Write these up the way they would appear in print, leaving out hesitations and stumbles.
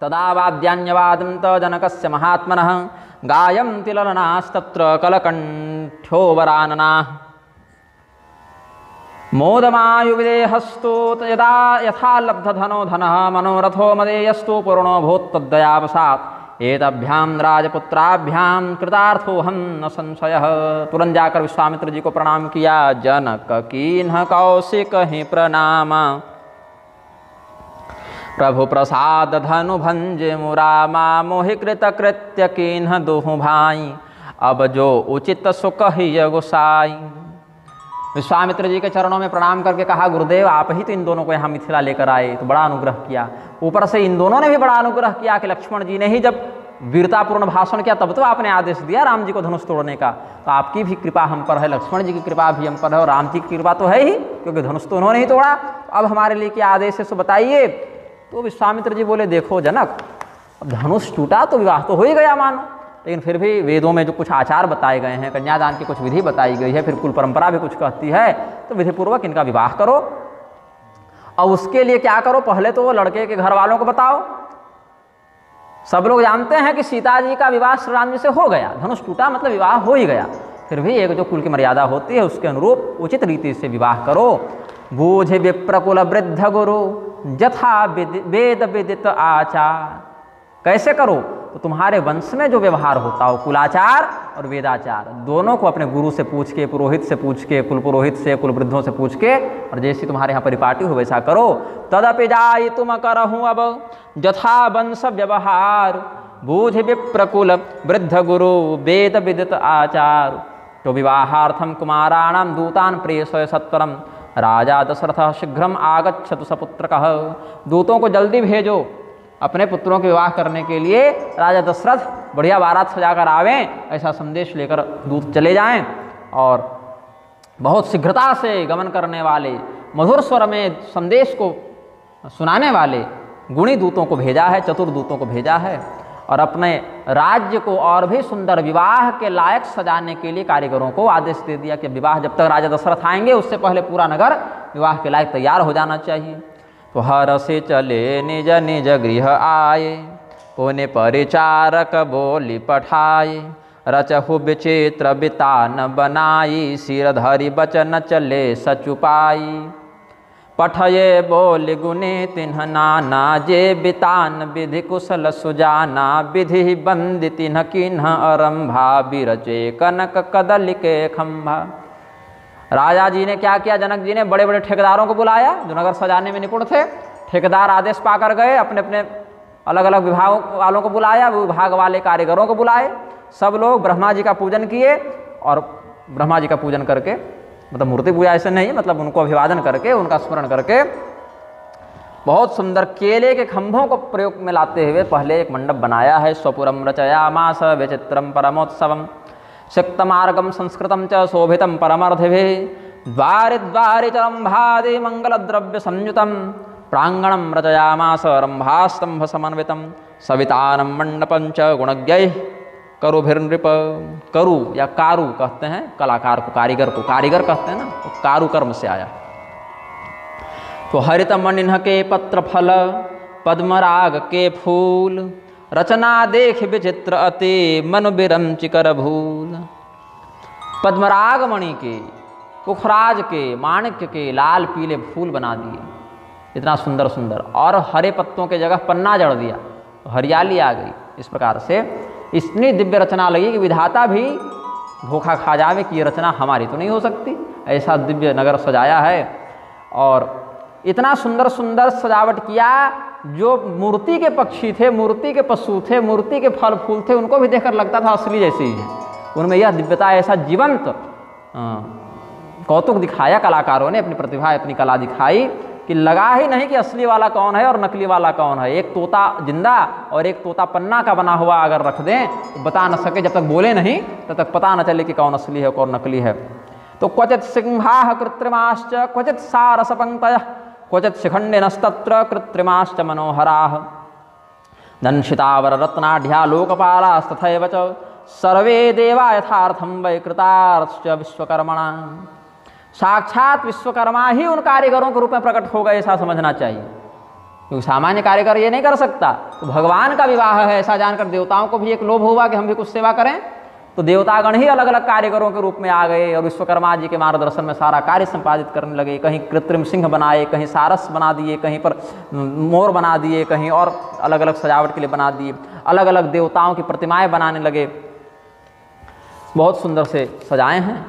तदा वाद्यान्यवादं त जनकस्य महात्मनः गायन्ति ललनास्तत्र कलकण्ठ्यो वराननाः मोदमायुविदेहस्तु यदा यथा लब्धधनो धनः मनोरथो मदेयस्तु पूर्णो भूत्तद्दयावसात् एतभ्यां राजपुत्राभ्यां कृतार्थोऽहं न संशयः। तुरंत जाकर विश्वामित्र जी को प्रणाम किया। जनक कीन्ह कौशिक ही प्रणाम, प्रभु प्रसाद धनु भंज मुरामा, मोहि कृत कृत्य कीन्ह दुहु भाई, अब जो उचित सुख ही गोसाई। विश्वामित्र जी के चरणों में प्रणाम करके कहा, गुरुदेव आप ही तो इन दोनों को यहाँ मिथिला लेकर आए, तो बड़ा अनुग्रह किया। ऊपर से इन दोनों ने भी बड़ा अनुग्रह किया कि लक्ष्मण जी ने ही जब वीरतापूर्ण भाषण किया तब तो आपने आदेश दिया राम जी को धनुष तोड़ने का, तो आपकी भी कृपा हम पर है, लक्ष्मण जी की कृपा भी हम पर है और राम जी की कृपा तो है ही, क्योंकि धनुष तो उन्होंने ही तोड़ा। अब हमारे लिए क्या आदेश है सो बताइए। तो विश्वामित्र जी बोले, देखो जनक, अब धनुष टूटा तो विवाह तो हो ही गया मानो, लेकिन फिर भी वेदों में जो कुछ आचार बताए गए हैं, कन्यादान की कुछ विधि बताई गई है, फिर कुल परंपरा भी कुछ कहती है, तो विधिपूर्वक इनका विवाह करो। और उसके लिए क्या करो, पहले तो वो लड़के के घर वालों को बताओ। सब लोग जानते हैं कि सीता जी का विवाह श्री राम जी से हो गया, धनुष टूटा मतलब विवाह हो ही गया, फिर भी एक जो कुल की मर्यादा होती है उसके अनुरूप उचित रीति से विवाह करो। बूझ विप्रकुल वृद्ध गुरु यथा वेद विदित आचार। कैसे करो, तो तुम्हारे वंश में जो व्यवहार होता हो, कुलाचार और वेदाचार दोनों को अपने गुरु से पूछ के, पुरोहित से पूछ के, कुल पुरोहित से, कुल वृद्धों से पूछ के, और जैसी तुम्हारे यहाँ परिपाटी हो वैसा करो। तदपि जाई तुम करहूँ अब यथा वंश व्यवहार, बूझ विप्रकुल वृद्ध गुरु वेद विदित आचार। तो विवाहार्थम कुमाराणाम दूतान प्रेषय सत्वरम, राजा दशरथ शीघ्रम आगच्छतु सपुत्रकः। दूतों को जल्दी भेजो अपने पुत्रों के विवाह करने के लिए, राजा दशरथ बढ़िया बारात सजाकर आवें, ऐसा संदेश लेकर दूत चले जाएं। और बहुत शीघ्रता से गमन करने वाले, मधुर स्वर में संदेश को सुनाने वाले गुणी दूतों को भेजा है, चतुर दूतों को भेजा है। और अपने राज्य को और भी सुंदर विवाह के लायक सजाने के लिए कारीगरों को आदेश दे दिया कि विवाह जब तक राजा दशरथ आएंगे उससे पहले पूरा नगर विवाह के लायक तैयार हो जाना चाहिए। तो हर से चले निज निज गृह आए, पुण्य परिचारक बोली पठाए, रचहु विचित्र बितान बनाई, सिर धरि बचन चले सचुपाई। पठये बोल गुने तिन्ह नाना, जे बितान विधि कुशल सुजाना, विधि बंद तिन्ह किन्ह अरंभा, बिरचे कनक कदल के खंभा। राजा जी ने क्या किया, जनक जी ने बड़े बड़े ठेकेदारों को बुलाया जो नगर सजाने में निपुण थे। ठेकेदार आदेश पाकर गए, अपने अपने अलग अलग विभाग वालों को बुलाया, विभाग वाले कारीगरों को बुलाए। सब लोग ब्रह्मा जी का पूजन किए, और ब्रह्मा जी का पूजन करके, मतलब मूर्ति पूजा ऐसे नहीं, मतलब उनको अभिवादन करके, उनका स्मरण करके, बहुत सुंदर केले के खंभों को प्रयोग में लाते हुए पहले एक मंडप बनाया है। स्वपुरम रचयामास विचित्रम परमोत्सवम, शक्तमार्गम संस्कृतम च शोभितम परमर्थिभिः, द्वारि द्वारि च रंभादि मंगलद्रव्य संयुतम, प्रांगणम रचयामास रंभास्तंभ समन्वितम, सवितानम मंडपं च गुणज्ञैः करुभिर्नृप। करु या कारु कहते हैं कलाकार को, कारीगर को कारीगर कहते हैं ना, तो कारु कर्म से आया। तो हरित मणिन्ह के पत्र फल, पद्मराग के फूल, रचना देख विचित्र अति, मन बिरंच कर भूल। पद्मराग मणि के, पुखराज के, माणिक्य के लाल पीले फूल बना दिए, इतना सुंदर सुंदर, और हरे पत्तों के जगह पन्ना जड़ दिया, तो हरियाली आ गई। इस प्रकार से इतनी दिव्य रचना लगी कि विधाता भी धोखा खा जावे कि ये रचना हमारी तो नहीं हो सकती, ऐसा दिव्य नगर सजाया है। और इतना सुंदर सुंदर सजावट किया, जो मूर्ति के पक्षी थे, मूर्ति के पशु थे, मूर्ति के फल फूल थे, उनको भी देखकर लगता था असली जैसे ही है। उनमें यह दिव्यता, ऐसा जीवंत कौतुक दिखाया कलाकारों ने, अपनी प्रतिभा, अपनी कला दिखाई कि लगा ही नहीं कि असली वाला कौन है और नकली वाला कौन है। एक तोता जिंदा और एक तोता पन्ना का बना हुआ अगर रख दें तो बता न सके, जब तक बोले नहीं तब तक पता न चले कि कौन असली है कौन नकली है। तो क्वचित सिंहाः कृत्रिमाश्च क्वचित सारसपंक्तयः, क्वचित शिखंडिनस्तत्र कृत्रिमाश्च मनोहराः, दंशितावर रत्नाढ्या लोकपालास्तथैव च, सर्वे देवा यथार्थं वै कृतार्थ विश्वकर्मणा। साक्षात विश्वकर्मा ही उन कारीगरों के रूप में प्रकट हो गए, ऐसा समझना चाहिए। क्योंकि सामान्य कारीगर ये नहीं कर सकता। तो भगवान का विवाह है ऐसा जानकर देवताओं को भी एक लोभ हुआ कि हम भी कुछ सेवा करें। तो देवतागण ही अलग अलग कारीगरों के रूप में आ गए और विश्वकर्मा जी के मार्गदर्शन में सारा कार्य संपादित करने लगे। कहीं कृत्रिम सिंह बनाए, कहीं सारस बना दिए, कहीं पर मोर बना दिए, कहीं और अलग अलग सजावट के लिए बना दिए। अलग अलग देवताओं की प्रतिमाएं बनाने लगे, बहुत सुंदर से सजाए हैं।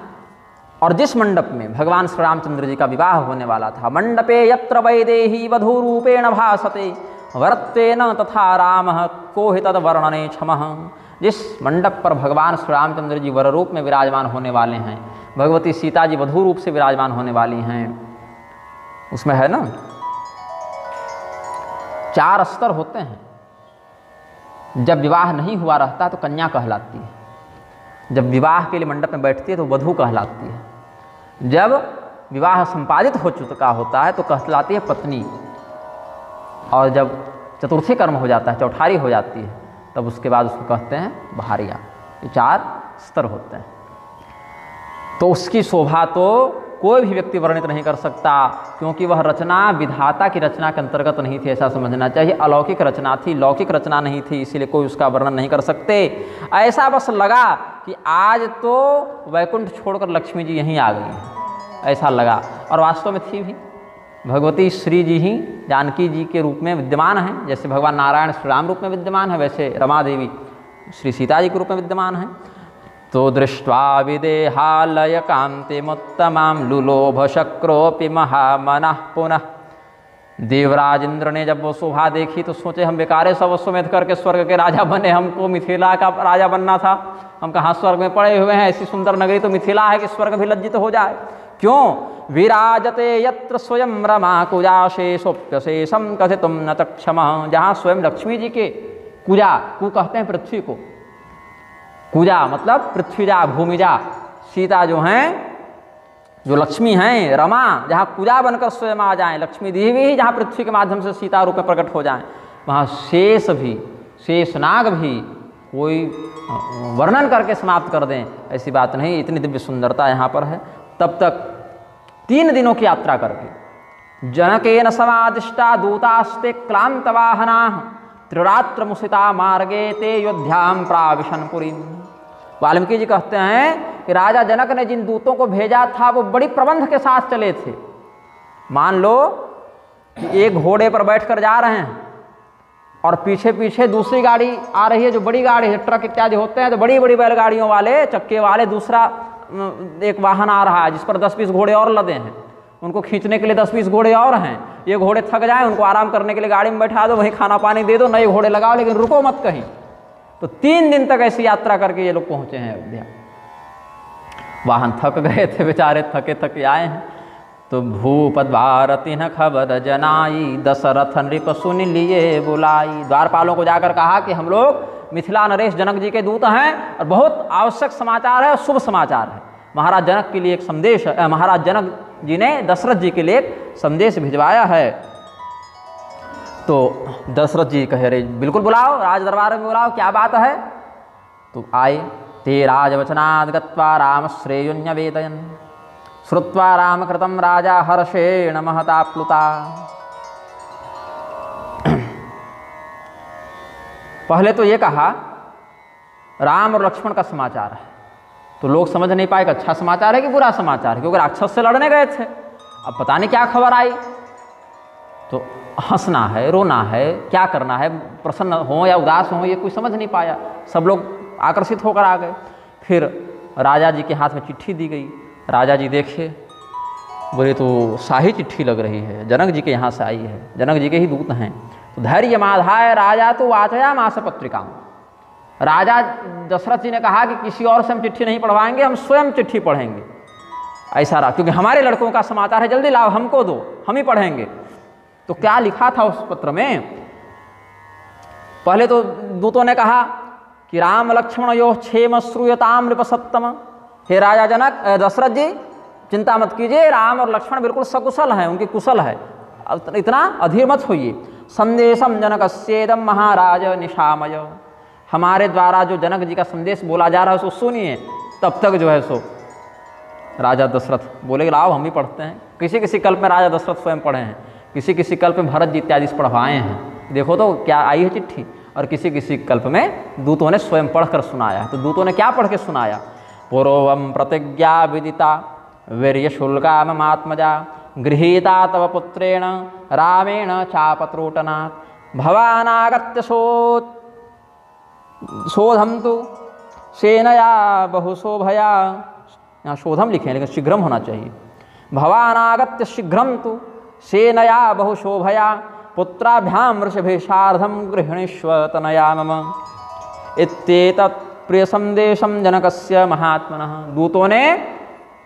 और जिस मंडप में भगवान श्री रामचंद्र जी का विवाह होने वाला था, मंडपे यत्र वैदेही वधू रूपेण भासते वरत्वेन तथा रामः को हि तद वर्णने क्षमः। जिस मंडप पर भगवान श्री रामचंद्र जी वर रूप में विराजमान होने वाले हैं, भगवती सीता जी वधू रूप से विराजमान होने वाली हैं, उसमें है ना 4 स्तर होते हैं। जब विवाह नहीं हुआ रहता तो कन्या कहलाती है, जब विवाह के लिए मंडप में बैठती है तो वधू कहलाती है, जब विवाह संपादित हो चुका होता है तो कहलाती है पत्नी, और जब चतुर्थी कर्म हो जाता है, चौठारी हो जाती है, तब उसके बाद उसको कहते हैं भारिया। ये 4 स्तर होते हैं। तो उसकी शोभा तो कोई भी व्यक्ति वर्णित नहीं कर सकता, क्योंकि वह रचना विधाता की रचना के अंतर्गत नहीं थी, ऐसा समझना चाहिए। अलौकिक रचना थी, लौकिक रचना नहीं थी, इसीलिए कोई उसका वर्णन नहीं कर सकते। ऐसा बस लगा कि आज तो वैकुंठ छोड़कर लक्ष्मी जी यहीं आ गई हैं, ऐसा लगा। और वास्तव में थी भी, भगवती श्री जी ही जानकी जी के रूप में विद्यमान हैं। जैसे भगवान नारायण श्री राम रूप में विद्यमान है, वैसे रमा देवी श्री सीता जी के रूप में विद्यमान हैं। तो दृष्ट्वा विदेहालय कांतिमुत्तमां लुलोभ शक्रोपि महामनः पुनः। देवराज इंद्र ने जब वो शोभा देखी तो सोचे हम बेकारे सब अश्वमेध करके स्वर्ग के राजा बने, हमको मिथिला का राजा बनना था। हम कहाँ स्वर्ग में पड़े हुए हैं, ऐसी सुंदर नगरी तो मिथिला है कि स्वर्ग भी लज्जित हो जाए। क्यों? विराजते यत्र स्वयं रमा कुजाशेषोप्यशेषम कथितुम न तक्षमः। जहाँ स्वयं लक्ष्मी जी के कुजा, कु कहते हैं पृथ्वी को, कुजा मतलब पृथ्वीजा भूमिजा, सीता जो हैं, जो लक्ष्मी हैं, रमा जहाँ कुजा बनकर स्वयं आ जाएं, लक्ष्मी देवी ही जहाँ पृथ्वी के माध्यम से सीता रूप में प्रकट हो जाएं, वहाँ शेष भी, शेषनाग भी कोई वर्णन करके समाप्त कर दें ऐसी बात नहीं। इतनी दिव्य सुंदरता यहाँ पर है। तब तक 3 दिनों की यात्रा करके जनकेन समादिष्टा दूतास्ते क्लांत वाहना त्रिरात्र मुसिता मार्गे ते योध्याम प्राविशन पुरीम। वाल्मीकि जी कहते हैं कि राजा जनक ने जिन दूतों को भेजा था वो बड़ी प्रबंध के साथ चले थे। मान लो कि एक घोड़े पर बैठकर जा रहे हैं और पीछे पीछे दूसरी गाड़ी आ रही है, जो बड़ी गाड़ी है, ट्रक इत्यादि होते हैं, तो बड़ी बड़ी बैलगाड़ियों वाले, चक्के वाले दूसरा एक वाहन आ रहा है जिस पर 10-20 घोड़े और लदे हैं। उनको खींचने के लिए 10-20 घोड़े और हैं। ये घोड़े थक जाएं, उनको आराम करने के लिए गाड़ी में बैठा दो, वहीं खाना पानी दे दो, नए घोड़े लगाओ, लेकिन रुको मत कहीं। तो 3 दिन तक ऐसी यात्रा करके ये लोग पहुंचे हैं अयोध्या। वाहन थक गए थे बेचारे, थके थके आए हैं। तो भूपद्वारति न खबर जनाई दशरथ नृप सुन लिए बुलाई। द्वारपालों को जाकर कहा कि हम लोग मिथिला नरेश जनक जी के दूत हैं और बहुत आवश्यक समाचार है और शुभ समाचार है। महाराज जनक के लिए एक संदेश, महाराज जनक जी ने दशरथ जी के लिए एक संदेश भिजवाया है। तो दशरथ जी कहे रहे बिल्कुल बुलाओ, राज दरबार में बुलाओ, क्या बात है। तो आए। ते राजवचनाद गत्वा राम श्रेयोन्य वेदयन श्रुत्वा राम कृतम राजा हर्षेण महता प्लुता। पहले तो ये कहा राम और लक्ष्मण का समाचार है, तो लोग समझ नहीं पाए कि अच्छा समाचार है कि बुरा समाचार है, क्योंकि राक्षस से लड़ने गए थे। अब पता नहीं क्या खबर आई, तो हंसना है, रोना है, क्या करना है, प्रसन्न हो या उदास हो, ये कोई समझ नहीं पाया। सब लोग आकर्षित होकर आ गए। फिर राजा जी के हाथ में चिट्ठी दी गई। राजा जी देखे, बोले तो शाही चिट्ठी लग रही है, जनक जी के यहाँ से आई है, जनक जी के ही दूत हैं। तो धैर्य माधाय राजा तो वाचया मास पत्रिका। राजा दशरथ जी ने कहा कि किसी और से हम चिट्ठी नहीं पढ़वाएंगे, हम स्वयं चिट्ठी पढ़ेंगे। ऐसा रहा, क्योंकि हमारे लड़कों का समाचार है, जल्दी लाओ, हमको दो, हम ही पढ़ेंगे। तो क्या लिखा था उस पत्र में? पहले तो दूतों ने कहा कि राम लक्ष्मण यो क्षेम श्रूयताम नृपसत्तम। हे राजा जनक, दशरथ जी चिंता मत कीजिए, राम और लक्ष्मण बिल्कुल सकुशल हैं, उनकी कुशल है, इतना अधीर मत होइए। संदेशम जनकस्येदम महाराज निशामय। हमारे द्वारा जो जनक जी का संदेश बोला जा रहा है उसको सुनिए। तब तक जो है सो राजा दशरथ बोले लाओ हम भी पढ़ते हैं। किसी किसी कल्प में राजा दशरथ स्वयं पढ़े हैं। किसी किसी कल्प में भरत जी इत्यादि से पढ़वाए हैं। देखो तो क्या आई है चिट्ठी, और किसी किसी कल्प में दूतों ने स्वयं पढ़कर सुनाया। तो दूतों ने क्या पढ़ के सुनाया? पूर्वम प्रतिज्ञा विदिता वीर्य शुल्का ममात्मजा गृहीता तव पुत्रेण रामेण चापत्रोटनात् भवानागत्य शोधम तो सेनया बहुशोभया, यहाँ शोधम लिखे हैं लेकिन शीघ्रम होना चाहिए। भवानागत्य शीघ्रम तो सेनया बहुशोभया पुत्राभ्यां वृषभेशार्धं गृहिणीष्व तनया मम इत्येतत् प्रिय संदेशम जनकस्य महात्मनः। दूतों ने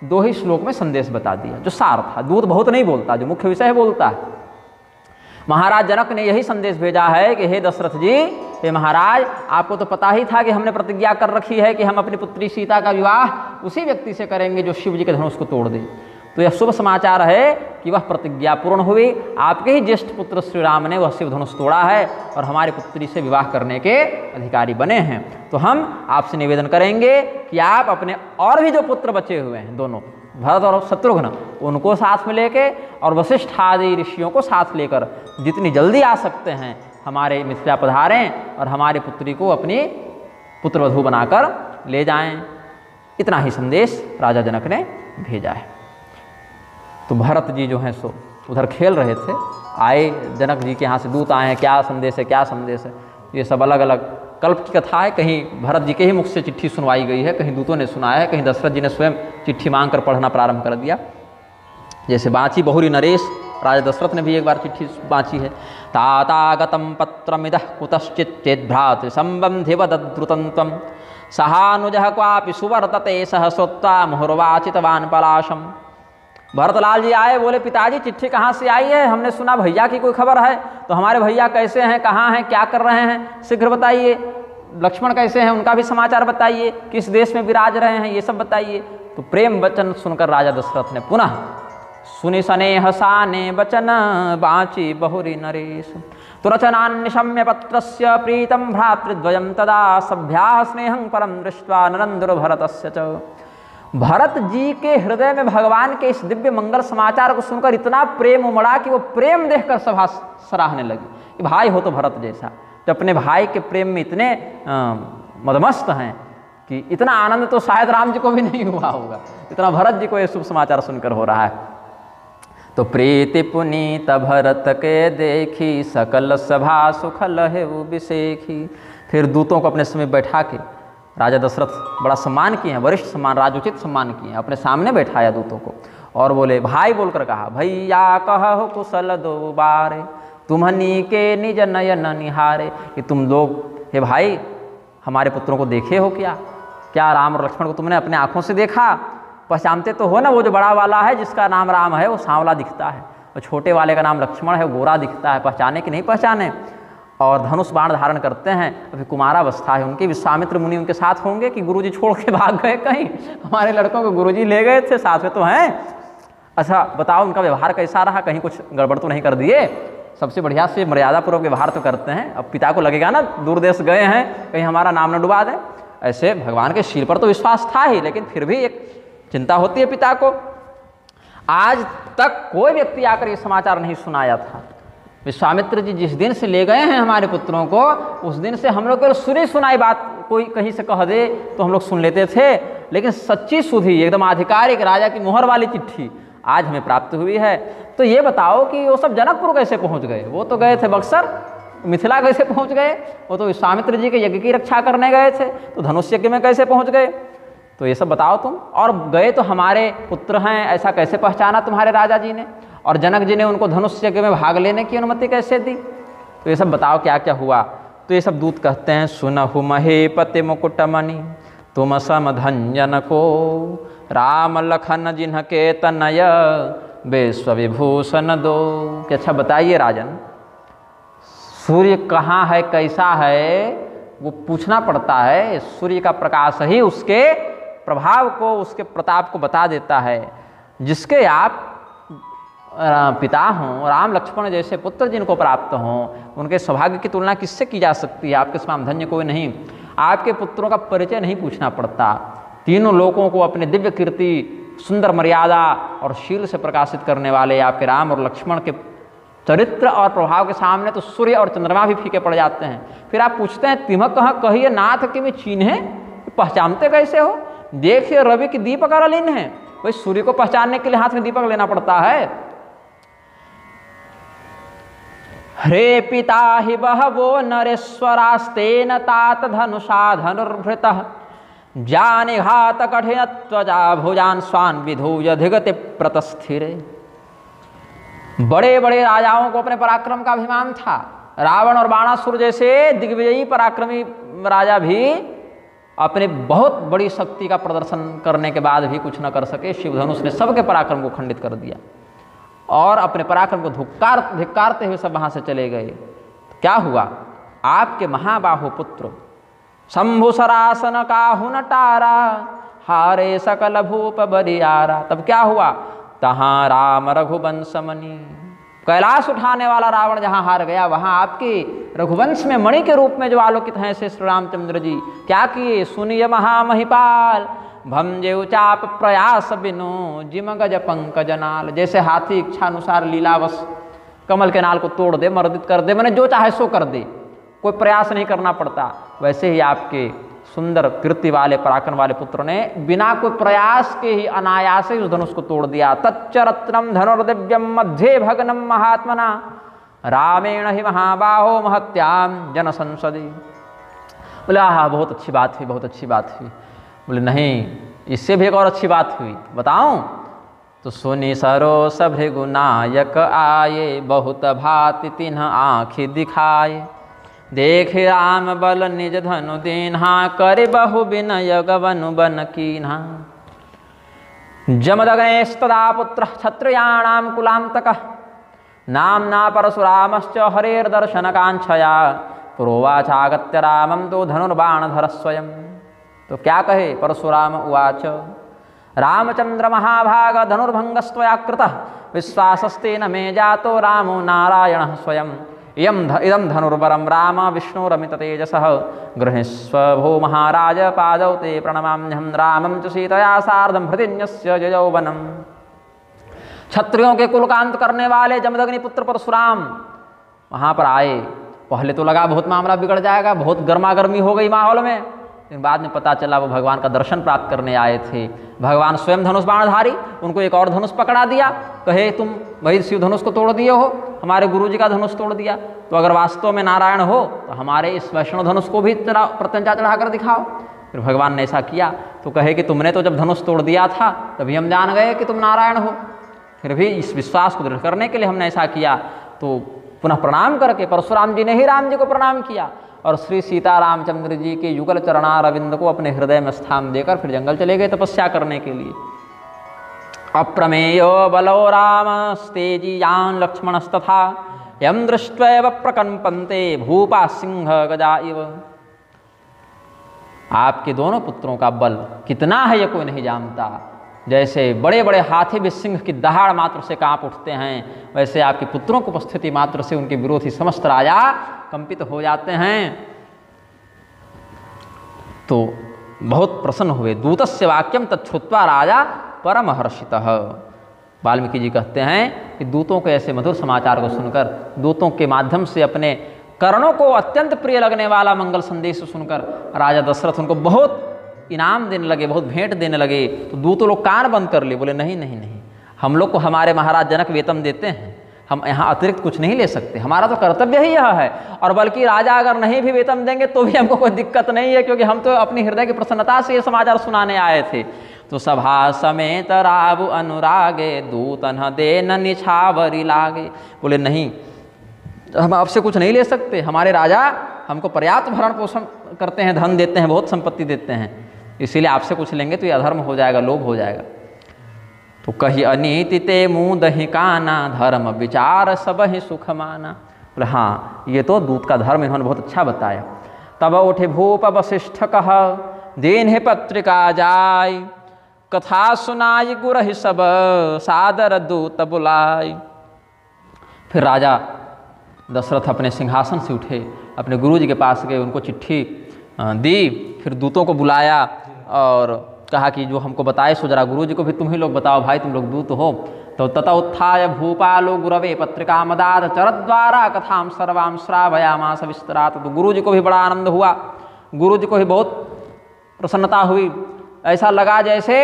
2 ही श्लोक में संदेश बता दिया जो सार था। दूत बहुत नहीं बोलता, जो मुख्य विषय बोलता है। महाराज जनक ने यही संदेश भेजा है कि हे दशरथ जी, हे महाराज, आपको तो पता ही था कि हमने प्रतिज्ञा कर रखी है कि हम अपनी पुत्री सीता का विवाह उसी व्यक्ति से करेंगे जो शिव जी के धनुष को तोड़ दे। तो यह शुभ समाचार है कि वह प्रतिज्ञा पूर्ण हुई। आपके ही ज्येष्ठ पुत्र श्री राम ने वह शिव धनुष तोड़ा है और हमारी पुत्री से विवाह करने के अधिकारी बने हैं। तो हम आपसे निवेदन करेंगे कि आप अपने और भी जो पुत्र बचे हुए हैं, दोनों भरत और शत्रुघ्न, उनको साथ में लेके और वशिष्ठ आदि ऋषियों को साथ लेकर जितनी जल्दी आ सकते हैं हमारे मिथिला पधारें और हमारी पुत्री को अपनी पुत्रवधू बनाकर ले जाएं। इतना ही संदेश राजा जनक ने भेजा है। तो भरत जी जो हैं सो उधर खेल रहे थे, आए जनक जी के यहाँ से दूत आए हैं, क्या संदेश है, क्या संदेश है। ये सब अलग अलग कल्प की कथा है। कहीं भरत जी के ही मुख से चिट्ठी सुनवाई गई है, कहीं दूतों ने सुनाया है, कहीं दशरथ जी ने स्वयं चिट्ठी मांग कर पढ़ना प्रारंभ कर दिया। जैसे बाँची बहुरी नरेश, राजा दशरथ ने भी एक बार चिट्ठी बाँची है। तातागतम पत्रमिदः कुतश्चित् चेद्भ्रातृ संबंधि वदद्रुतन्त्वं सहानुजः क्वापि सुवर्तते सह श्रुत्वा मुहुर्वाचितवान् पलाशम। भरतलाल जी आए, बोले पिताजी चिट्ठी कहाँ से आई है? हमने सुना भैया की कोई खबर है। तो हमारे भैया कैसे हैं, कहाँ हैं, क्या कर रहे हैं, शीघ्र बताइए। लक्ष्मण कैसे हैं, उनका भी समाचार बताइए। किस देश में विराज रहे हैं, ये सब बताइए। तो प्रेम वचन सुनकर राजा दशरथ ने पुनः सुनि स्नेह साने वचन बाँची बहुरी नरेश। तो रचनान्निशम्य पत्रस्य प्रीतम भ्रातृद्वयं तदा सभ्या स्नेहं परम दृष्ट्वा नरेंद्र भरतस्य च। भरत जी के हृदय में भगवान के इस दिव्य मंगल समाचार को सुनकर इतना प्रेम उमड़ा कि वो प्रेम देखकर सभा सराहने लगी कि भाई हो तो भरत जैसा। तो अपने भाई के प्रेम में इतने मदमस्त हैं कि इतना आनंद तो शायद राम जी को भी नहीं हुआ होगा, इतना भरत जी को ये शुभ समाचार सुनकर हो रहा है। तो प्रीति पुनीत भरत के देखी सकल सभा सुखल है वो बिसेखी। फिर दूतों को अपने समय बैठा के राजा दशरथ बड़ा सम्मान किए हैं, वरिष्ठ सम्मान, राजोचित सम्मान किए हैं। अपने सामने बैठाया दूतों को और बोले, भाई बोलकर कहा, भैया कहो कुशल दो बारे तुम्हनी के निज नयन निहारे। कि तुम लोग हे भाई हमारे पुत्रों को देखे हो क्या? क्या राम और लक्ष्मण को तुमने अपने आँखों से देखा? पहचानते तो हो ना, वो जो बड़ा वाला है जिसका नाम राम है वो सांवला दिखता है, और छोटे वाले का नाम लक्ष्मण है वो गोरा दिखता है। पहचाने कि नहीं पहचाने? और धनुष बाण धारण करते हैं, अभी कुमारावस्था है उनकी। विश्वामित्र मुनि उनके साथ होंगे कि गुरुजी छोड़ के भाग गए कहीं? हमारे लड़कों को गुरुजी ले गए थे, साथ में तो हैं। अच्छा बताओ उनका व्यवहार कैसा रहा, कहीं कुछ गड़बड़ तो नहीं कर दिए? सबसे बढ़िया से मर्यादापूर्वक व्यवहार तो करते हैं। अब पिता को लगेगा ना दूर देश गए हैं, कहीं हमारा नाम न डुबा दें। ऐसे भगवान के शील पर तो विश्वास था ही, लेकिन फिर भी एक चिंता होती है पिता को। आज तक कोई व्यक्ति आकर ये समाचार नहीं सुनाया था। विश्वामित्र जी जिस दिन से ले गए हैं हमारे पुत्रों को, उस दिन से हम लोग केवल सुनी सुनाई बात कोई कहीं से कह दे तो हम लोग सुन लेते थे, लेकिन सच्ची सुधी एकदम आधिकारिक राजा की मोहर वाली चिट्ठी आज हमें प्राप्त हुई है। तो ये बताओ कि वो सब जनकपुर कैसे पहुंच गए? वो तो गए थे बक्सर, मिथिला कैसे पहुंच गए? वो तो विश्वामित्र जी के यज्ञ की रक्षा करने गए थे, तो धनुष यज्ञ में कैसे पहुंच गए? तो ये सब बताओ तुम। और गए तो हमारे पुत्र हैं, ऐसा कैसे पहचाना तुम्हारे राजा जी ने? और जनक जी ने उनको धनुष यज्ञ में भाग लेने की अनुमति कैसे दी? तो ये सब बताओ क्या क्या हुआ। तो ये सब दूत कहते हैं, सुनहु महीपति मुकुटमणि तुम समधंजन को राम लखन जिन्ह के तनय विश्व विभूषण दो। कि अच्छा बताइए राजन, सूर्य कहाँ है, कैसा है, वो पूछना पड़ता है। सूर्य का प्रकाश ही उसके प्रभाव को, उसके प्रताप को बता देता है। जिसके आप पिता हों, राम लक्ष्मण जैसे पुत्र जिनको प्राप्त हों, उनके सौभाग्य की तुलना किससे की जा सकती है? आपके समान धन्य कोई नहीं। आपके पुत्रों का परिचय नहीं पूछना पड़ता। तीनों लोगों को अपने दिव्य कीर्ति, सुंदर मर्यादा और शील से प्रकाशित करने वाले आपके राम और लक्ष्मण के चरित्र और प्रभाव के सामने तो सूर्य और चंद्रमा भी फीके पड़ जाते हैं। फिर आप पूछते हैं तिमक कहाँ कहिए नाथ कि मैं चिन्हे, पहचानते कैसे हो? देखिए रवि की दीपक अरलीन है, भाई सूर्य को पहचानने के लिए हाथ में दीपक लेना पड़ता है। ह्रे पिता हि बहवो नरेश्वरास्तेन तात धनुषा धनुर्भृतः जाने घात कठिन त्वजा भुजान स्वान विधूय धिगते प्रतस्थिरे। बड़े बड़े राजाओं को अपने पराक्रम का अभिमान था। रावण और बाणासुर जैसे दिग्विजयी पराक्रमी राजा भी अपने बहुत बड़ी शक्ति का प्रदर्शन करने के बाद भी कुछ न कर सके। शिवधनुष ने सबके पराक्रम को खंडित कर दिया और अपने पराक्रम को धिक्कारते हुए सब वहाँ से चले गए। क्या हुआ? आपके महाबाहु पुत्र शंभु सरासन काहु नटारा हारे सकल भूप बरियारा। तब क्या हुआ? तहाँ राम रघुवंश मणि, कैलाश उठाने वाला रावण जहाँ हार गया वहाँ आपके रघुवंश में मणि के रूप में जो आलोकित हैं श्री रामचंद्र जी क्या किए? सुनिय महामहिपाल भंजे चाप प्रयास बिनु जिम गज पंकज नाल। जैसे हाथी इच्छानुसार लीलावश कमल के नाल को तोड़ दे, मर्दित कर दे, मैंने जो चाहे सो कर दे, कोई प्रयास नहीं करना पड़ता। वैसे ही आपके सुंदर कीर्ति वाले पराक्रम वाले पुत्र ने बिना कोई प्रयास के ही अनायास ही उस धनुष को तोड़ दिया। तच्चरत्नम धनुर्दिव्यम मध्ये भगनम महात्मना रामेण ही महाबाहो महत्याम जन संसदी। बोले हाँ बहुत अच्छी बात हुई, बहुत अच्छी बात हुई। बोले नहीं, इससे भी एक और अच्छी बात हुई, बताऊं? तो सुनी सरोस भृगुनायक आये बहुत भांति तिन्ह आँखि दिखाए देख राम बल निज धनु दीन्हा करे बहु विनय गवनु बन कीन्हा। जमदग्नेस्तदा पुत्र क्षत्रियाणां कुलान्तकः नाम्ना परशुरामश्च हरेर्दर्शन कांक्षया प्रोवाचागत्य रामं तो धनुर्बाणधर स्वयं। तो क्या कहे? परशुराम उवाच रामचंद्र महाभाग धनुर्भंगस्त्वया कृतः विश्वासस्तेन मे जातो रामो नारायणः स्वयं। इदं धनुर्वरं राम विष्णुरमित तेजसः गृहीष्व भो महाराज पादौ ते प्रणमाम्यहं रामं च सीतया सार्धं हृदिन्यस्य जयौवनम्। क्षत्रियों के कुलकांत करने वाले जमदग्नि पुत्र परशुराम वहाँ पर आए। पहले तो लगा बहुत मामला बिगड़ जाएगा, बहुत गर्मा गर्मी हो गई माहौल में, लेकिन बाद में पता चला वो भगवान का दर्शन प्राप्त करने आए थे। भगवान स्वयं धनुष बाणधारी, उनको एक और धनुष पकड़ा दिया, कहे तुम वही शिव धनुष को तोड़ दिए हो, हमारे गुरु जी का धनुष तोड़ दिया, तो अगर वास्तव में नारायण हो तो हमारे इस वैष्णव धनुष को भी प्रत्यंचा चढ़ाकर दिखाओ। फिर भगवान ने ऐसा किया तो कहे कि तुमने तो जब धनुष तोड़ दिया था तभी हम जान गए कि तुम नारायण हो, फिर भी इस विश्वास को दृढ़ करने के लिए हमने ऐसा किया। तो पुनः प्रणाम करके परशुराम जी ने ही राम जी को प्रणाम किया और श्री सीता रामचंद्र जी के युगल चरणारविंद को अपने हृदय में स्थान देकर फिर जंगल चले गए तपस्या करने के लिए। अप्रमेयो बलो रामस्तेजीयान लक्ष्मणस्तथा यम दृष्ट्वैव प्रकंपन्ते भूपा सिंह गजा इव। आपके दोनों पुत्रों का बल कितना है ये कोई नहीं जानता। जैसे बड़े बड़े हाथी भी सिंह की दहाड़ मात्र से कांप उठते हैं, वैसे आपके पुत्रों की उपस्थिति मात्र से उनके विरोधी समस्त राजा कंपित हो जाते हैं। तो बहुत प्रसन्न हुए। दूतस्य वाक्यम तच्छ्रुत्वा राजा परम हर्षितः। वाल्मीकि जी कहते हैं कि दूतों के ऐसे मधुर समाचार को सुनकर, दूतों के माध्यम से अपने कर्णों को अत्यंत प्रिय लगने वाला मंगल संदेश सुनकर राजा दशरथ उनको बहुत इनाम देने लगे, बहुत भेंट देने लगे। तो दूतों लोग कान बंद कर लिए, बोले नहीं नहीं नहीं, हम लोग को हमारे महाराज जनक वेतन देते हैं, हम यहाँ अतिरिक्त कुछ नहीं ले सकते, हमारा तो कर्तव्य ही यह है। और बल्कि राजा अगर नहीं भी वेतन देंगे तो भी हमको कोई दिक्कत नहीं है, क्योंकि हम तो अपनी हृदय की प्रसन्नता से ये समाचार सुनाने आए थे। तो सभा समेत राव अनुरागे दूतन देन निछावरी लागे। बोले नहीं, हम आपसे कुछ नहीं ले सकते, हमारे राजा हमको पर्याप्त भरण पोषण करते हैं, धन देते हैं, बहुत संपत्ति देते हैं, इसीलिए आपसे कुछ लेंगे तो ये अधर्म हो जाएगा, लोभ हो जाएगा। तो कही अनीति ते मुँह दही काना धर्म विचार सब ही सुख माना। बोले हाँ, ये तो दूत का धर्म इन्होंने बहुत अच्छा बताया। तब उठे भूप वशिष्ठ कह दीन ही पत्रिका जाय कथा सुनाई गुरहि सब सादर दूत बुलाई। फिर राजा दशरथ अपने सिंहासन से उठे, अपने गुरु जी के पास गए, उनको चिट्ठी दी, फिर दूतों को बुलाया और कहा कि जो हमको बताए सो जरा गुरु जी को भी तुम ही लोग बताओ, भाई तुम लोग दूत हो, तो तत उत्थाय भूपालो गुरवे पत्रिका मदाद चरद्वारा कथाम सर्वाम श्रावयामास विस्तरात। तो गुरु जी को भी बड़ा आनंद हुआ, गुरु जी को भी बहुत प्रसन्नता हुई। ऐसा लगा जैसे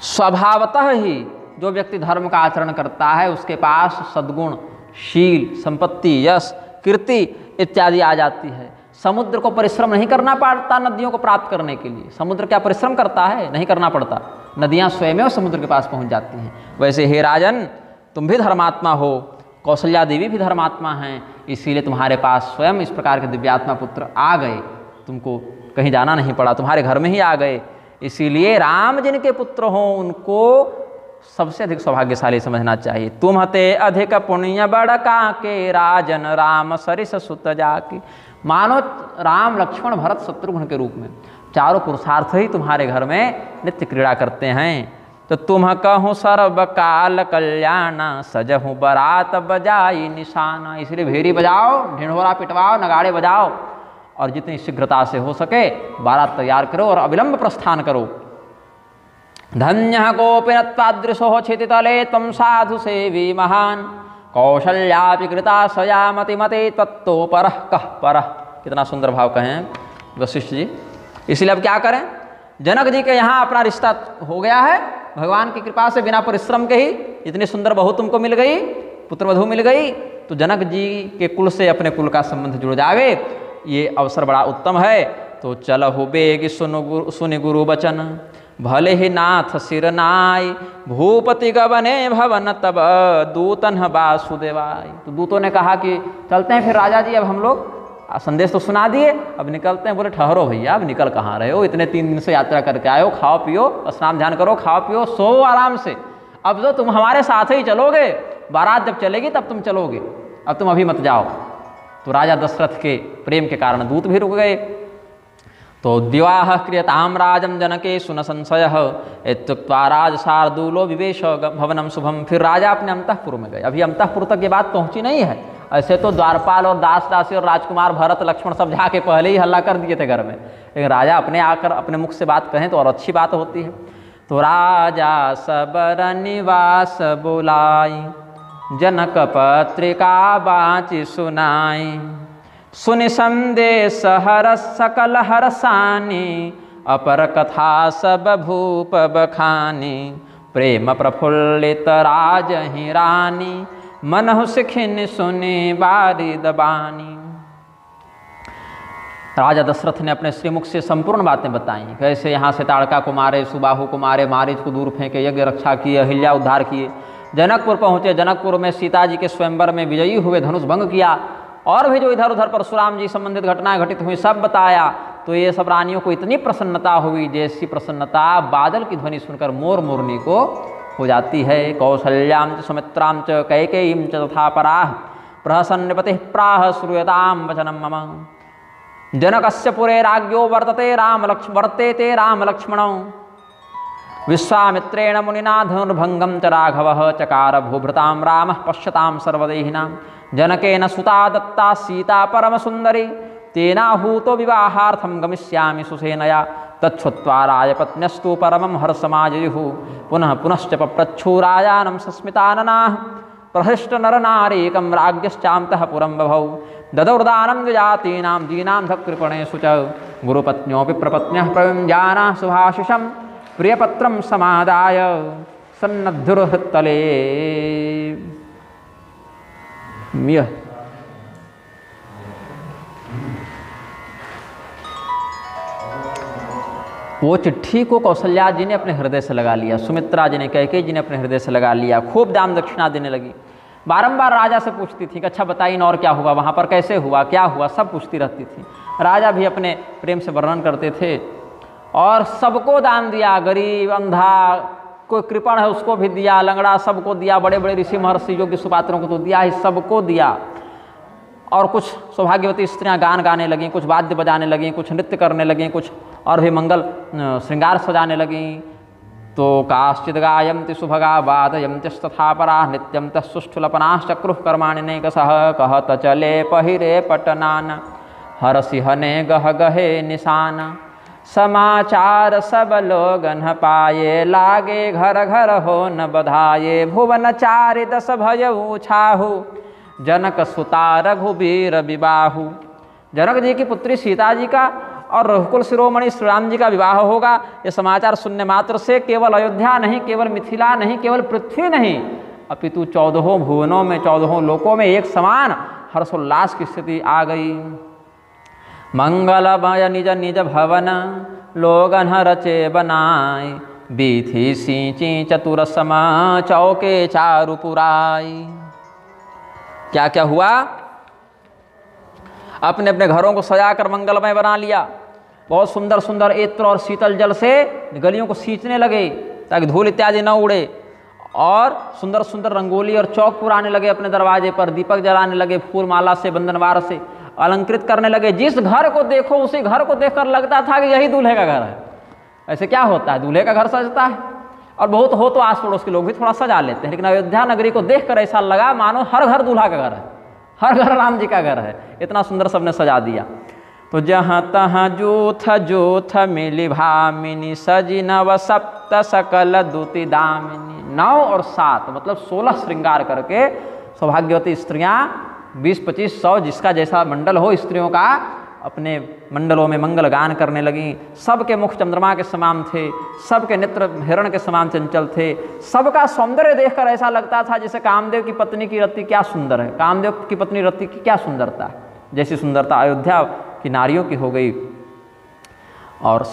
स्वभावतः ही जो व्यक्ति धर्म का आचरण करता है उसके पास सद्गुण, शील, संपत्ति, यश, कीर्ति इत्यादि आ जाती है। समुद्र को परिश्रम नहीं करना पड़ता नदियों को प्राप्त करने के लिए। समुद्र क्या परिश्रम करता है? नहीं करना पड़ता, नदियाँ स्वयं समुद्र के पास पहुँच जाती हैं। वैसे हे राजन, तुम भी धर्मात्मा हो, कौशल्या देवी भी धर्मात्मा हैं, इसीलिए तुम्हारे पास स्वयं इस प्रकार के दिव्यात्मा पुत्र आ गए। तुमको कहीं जाना नहीं पड़ा, तुम्हारे घर में ही आ गए। इसीलिए राम जिनके पुत्र हों उनको सबसे अधिक सौभाग्यशाली समझना चाहिए। तुम हते अधिक पुण्य बड़का के राजन राम सरिस सुत जाके। मानो राम, लक्ष्मण, भरत, शत्रुघ्न के रूप में चारों पुरुषार्थ ही तुम्हारे घर में नित्य क्रीड़ा करते हैं। तो तुम कहूँ सर्व काल कल्याणा सजहूँ बरात बजाई निशाना। इसलिए भेरी बजाओ, ढिंढोरा पिटवाओ, नगाड़े बजाओ और जितनी शीघ्रता से हो सके बारात तैयार करो और अविलंब प्रस्थान करो। धन्य कोपि नत्वादृशो क्षितितले तम साधु सेवी महान कौशल्यापि कृता सया मति मते तत्तो परः कः परः। कितना सुंदर भाव कहें वशिष्ठ जी। इसलिए अब क्या करें, जनक जी के यहाँ अपना रिश्ता हो गया है, भगवान की कृपा से बिना परिश्रम के ही इतनी सुंदर बहू तुमको मिल गई, पुत्रवधू मिल गई, तो जनक जी के कुल से अपने कुल का संबंध जुड़ जावे। ये अवसर बड़ा उत्तम है। तो चलहु बेग सुनि गुरु बचन भले ही नाथ सिर नाय भूपति गबने भवन तब दूतन वासुदेवाय। तो दूतों ने कहा कि चलते हैं फिर राजा जी, अब हम लोग संदेश तो सुना दिए, अब निकलते हैं। बोले ठहरो भैया, अब निकल कहाँ रहे हो, इतने 3 दिन से यात्रा करके आए हो, खाओ पियो, स्नान ध्यान करो, खाओ पियो, सो आराम से। अब जो तुम हमारे साथ ही चलोगे, बारात जब चलेगी तब तुम चलोगे, अब तुम अभी मत जाओ। तो राजा दशरथ के प्रेम के कारण दूत भी रुक गए। तो विवाह क्रियताम राजम जनके सुन संशय इत्युक्त्वा राज शार्दूलो विवेश भवनम शुभम। फिर राजा अपने अंतःपुर में गए। अभी अंतःपुर तक ये बात पहुंची नहीं है। ऐसे तो द्वारपाल और दास दासी और राजकुमार भरत लक्ष्मण सब जाके पहले ही हल्ला कर दिए थे घर में, लेकिन राजा अपने आकर अपने मुख से बात कहें तो और अच्छी बात होती है। तो राजा सबर निवास बुलाई जनक पत्रिका बाची सुनाई सुनि संदेश हरस सकल हरसानी अपर कथा सब भूप बखानी प्रेम प्रफुल्लित राज ही रानी मनहु सिखिन सुनि बारिद बानी। राजा दशरथ ने अपने श्रीमुख से संपूर्ण बातें बताई, कैसे यहाँ से ताड़का को मारे, सुबाहु को मारे, मारीच को दूर फेंके, यज्ञ रक्षा किए, अहिल्या उद्धार किए, जनकपुर पहुँचे, जनकपुर में सीता जी के स्वयंवर में विजयी हुए, धनुष भंग किया, और भी जो इधर उधर परशुराम जी संबंधित घटनाएं घटित हुई सब बताया। तो ये सब रानियों को इतनी प्रसन्नता हुई, जैसी प्रसन्नता बादल की ध्वनि सुनकर मोर मोरनी को हो जाती है। कौसल्याम च सुमित्राम च कैकेयीं च तथा पराः प्रहसन्नपतिः प्राह श्रूयतां वचनं मम जनकस्य पुरे राज्ञो वर्तते राम लक्ष्मणौ विश्वामित्रेण मुनिना धनुर्भंगं च राघवः चकार भूभृतां रामः पश्यतां सर्वदेहिनां जनकेन सुता दत्ता सीता परम सुंदरी तेनाहूतो विवाहार्थं गमिष्यामि सुसेनया तच्छ्रुत्वा राजपत्न्यस्तु परमं हर्षमाजयुः पुनः पुनश्च पप्रच्छू राजानं सस्मिताननाः प्रहृष्ट नरनारीकं राज्ञश्चान्तः पुरं बभौ ददौर्दानं द्विजातीनां दीनां धकृपणेषु च गुरुपत्न्योऽपि प्रपत्न्यः प्रयुञ्जानाः सुभाषिषं प्रियपत्रं समादाय सन्नद्धुर्हृत्तले। वो चिट्ठी को कौशल्या जी ने अपने हृदय से लगा लिया, सुमित्रा जी ने, कैकेयी जी ने अपने हृदय से लगा लिया, खूब दान दक्षिणा देने लगी। बारंबार राजा से पूछती थी कि अच्छा बताइए और क्या हुआ, वहाँ पर कैसे हुआ, क्या हुआ, सब पूछती रहती थी। राजा भी अपने प्रेम से वर्णन करते थे और सबको दान दिया, गरीब, अंधा, कोई कृपण है उसको भी दिया, लंगड़ा सबको दिया, बड़े बड़े ऋषि महर्षि योग्य सुपात्रों को तो दिया ही, सबको दिया। और कुछ सौभाग्यवती स्त्रियां गान गाने लगीं, कुछ वाद्य बजाने लगीं, कुछ नृत्य करने लगीं, कुछ और भी मंगल श्रृंगार सजाने लगीं। तो काश्चिद गायन्ति सुभगा वादयन्तिस्तथा परा नित्यं तस्सुष्ठुलपनाश्चक्रुः कर्माण्यनेकशः कहत चले पहिरे पटनान हरसिहने गह गहे निशान समाचार सब लोग न पाए, लागे घर घर हो न बधाये। भुवन चारि दस भयउ छाहु, जनक सुता रघुबीर विबाहु। जनक जी की पुत्री सीता जी का और रघुकुल शिरोमणि श्री राम जी का विवाह होगा। ये समाचार सुनने मात्र से केवल अयोध्या नहीं, केवल मिथिला नहीं, केवल पृथ्वी नहीं, अपितु 14 भुवनों में 14 लोकों में एक समान हर्षोल्लास की स्थिति आ गई। मंगलमय निज निज भवन, लोगन रचे बनाई। बीथी सींची चतुर सम, चौके चारु पुराई। क्या क्या हुआ? अपने अपने घरों को सजाकर मंगलमय बना लिया। बहुत सुंदर सुंदर इत्र और शीतल जल से गलियों को सींचने लगे ताकि धूल इत्यादि न उड़े, और सुंदर सुंदर रंगोली और चौक पुराने लगे। अपने दरवाजे पर दीपक जलाने लगे, फूल माला से बंधनवार से अलंकृत करने लगे। जिस घर को देखो उसी घर को देखकर लगता था कि यही दूल्हे का घर है। ऐसे क्या होता है, दूल्हे का घर सजता है, और बहुत हो तो आस पड़ोस के लोग भी थोड़ा सजा लेते हैं, लेकिन अयोध्या नगरी को देखकर ऐसा लगा मानो हर घर दूल्हा का घर है, हर घर राम जी का घर है। इतना सुंदर सबने सजा दिया। तो जहाँ तहाँ जूथ जूथ मिली भामिनी, सजी नव सप्त सकल दूती दामिनी। 9 और 7 मतलब 16 श्रृंगार करके सौभाग्यवती स्त्रियाँ 20-25-100 जिसका जैसा मंडल हो स्त्रियों का अपने मंडलों में मंगल गान करने लगी। सबके मुख चंद्रमा के समान थे, सबके नेत्र हिरण के समान चंचल थे, सबका सौंदर्य देखकर ऐसा लगता था जैसे कामदेव की पत्नी की रति क्या सुंदर है, कामदेव की पत्नी रति की क्या सुंदरता है, जैसी सुंदरता अयोध्या की नारियों की हो गई। और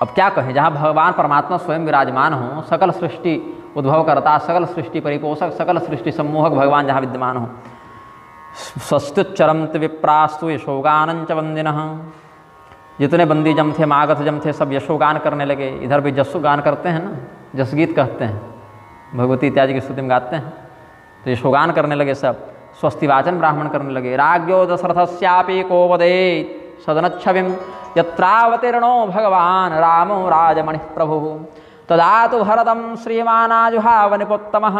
अब क्या कहें, जहाँ भगवान परमात्मा स्वयं विराजमान हों, सकल सृष्टि उद्भव करता, सकल सृष्टि परिपोषक, सकल सृष्टि सम्मोहक भगवान जहाँ विद्यमान हो। स्वस्त्युच्चरंत विप्रास्तु यशोगानं च वंदिनः। जितने बंदी जम थे, मागध जम थे, सब यशोगान करने लगे। इधर भी जसु गान करते हैं ना, जसगीत कहते हैं, भगवती इत्यादि की स्तुति में गाते हैं, तो यशोगान करने लगे सब। स्वस्तिवाचन ब्राह्मण करने लगे। राज्ञो दशरथस्यापि को वदेत् सदनच्छविं, यत्रावतीर्णो भगवान रामो राजमणिः प्रभुः। तदा तु भरतं श्रीमानाजुहाव निपोत्तमः,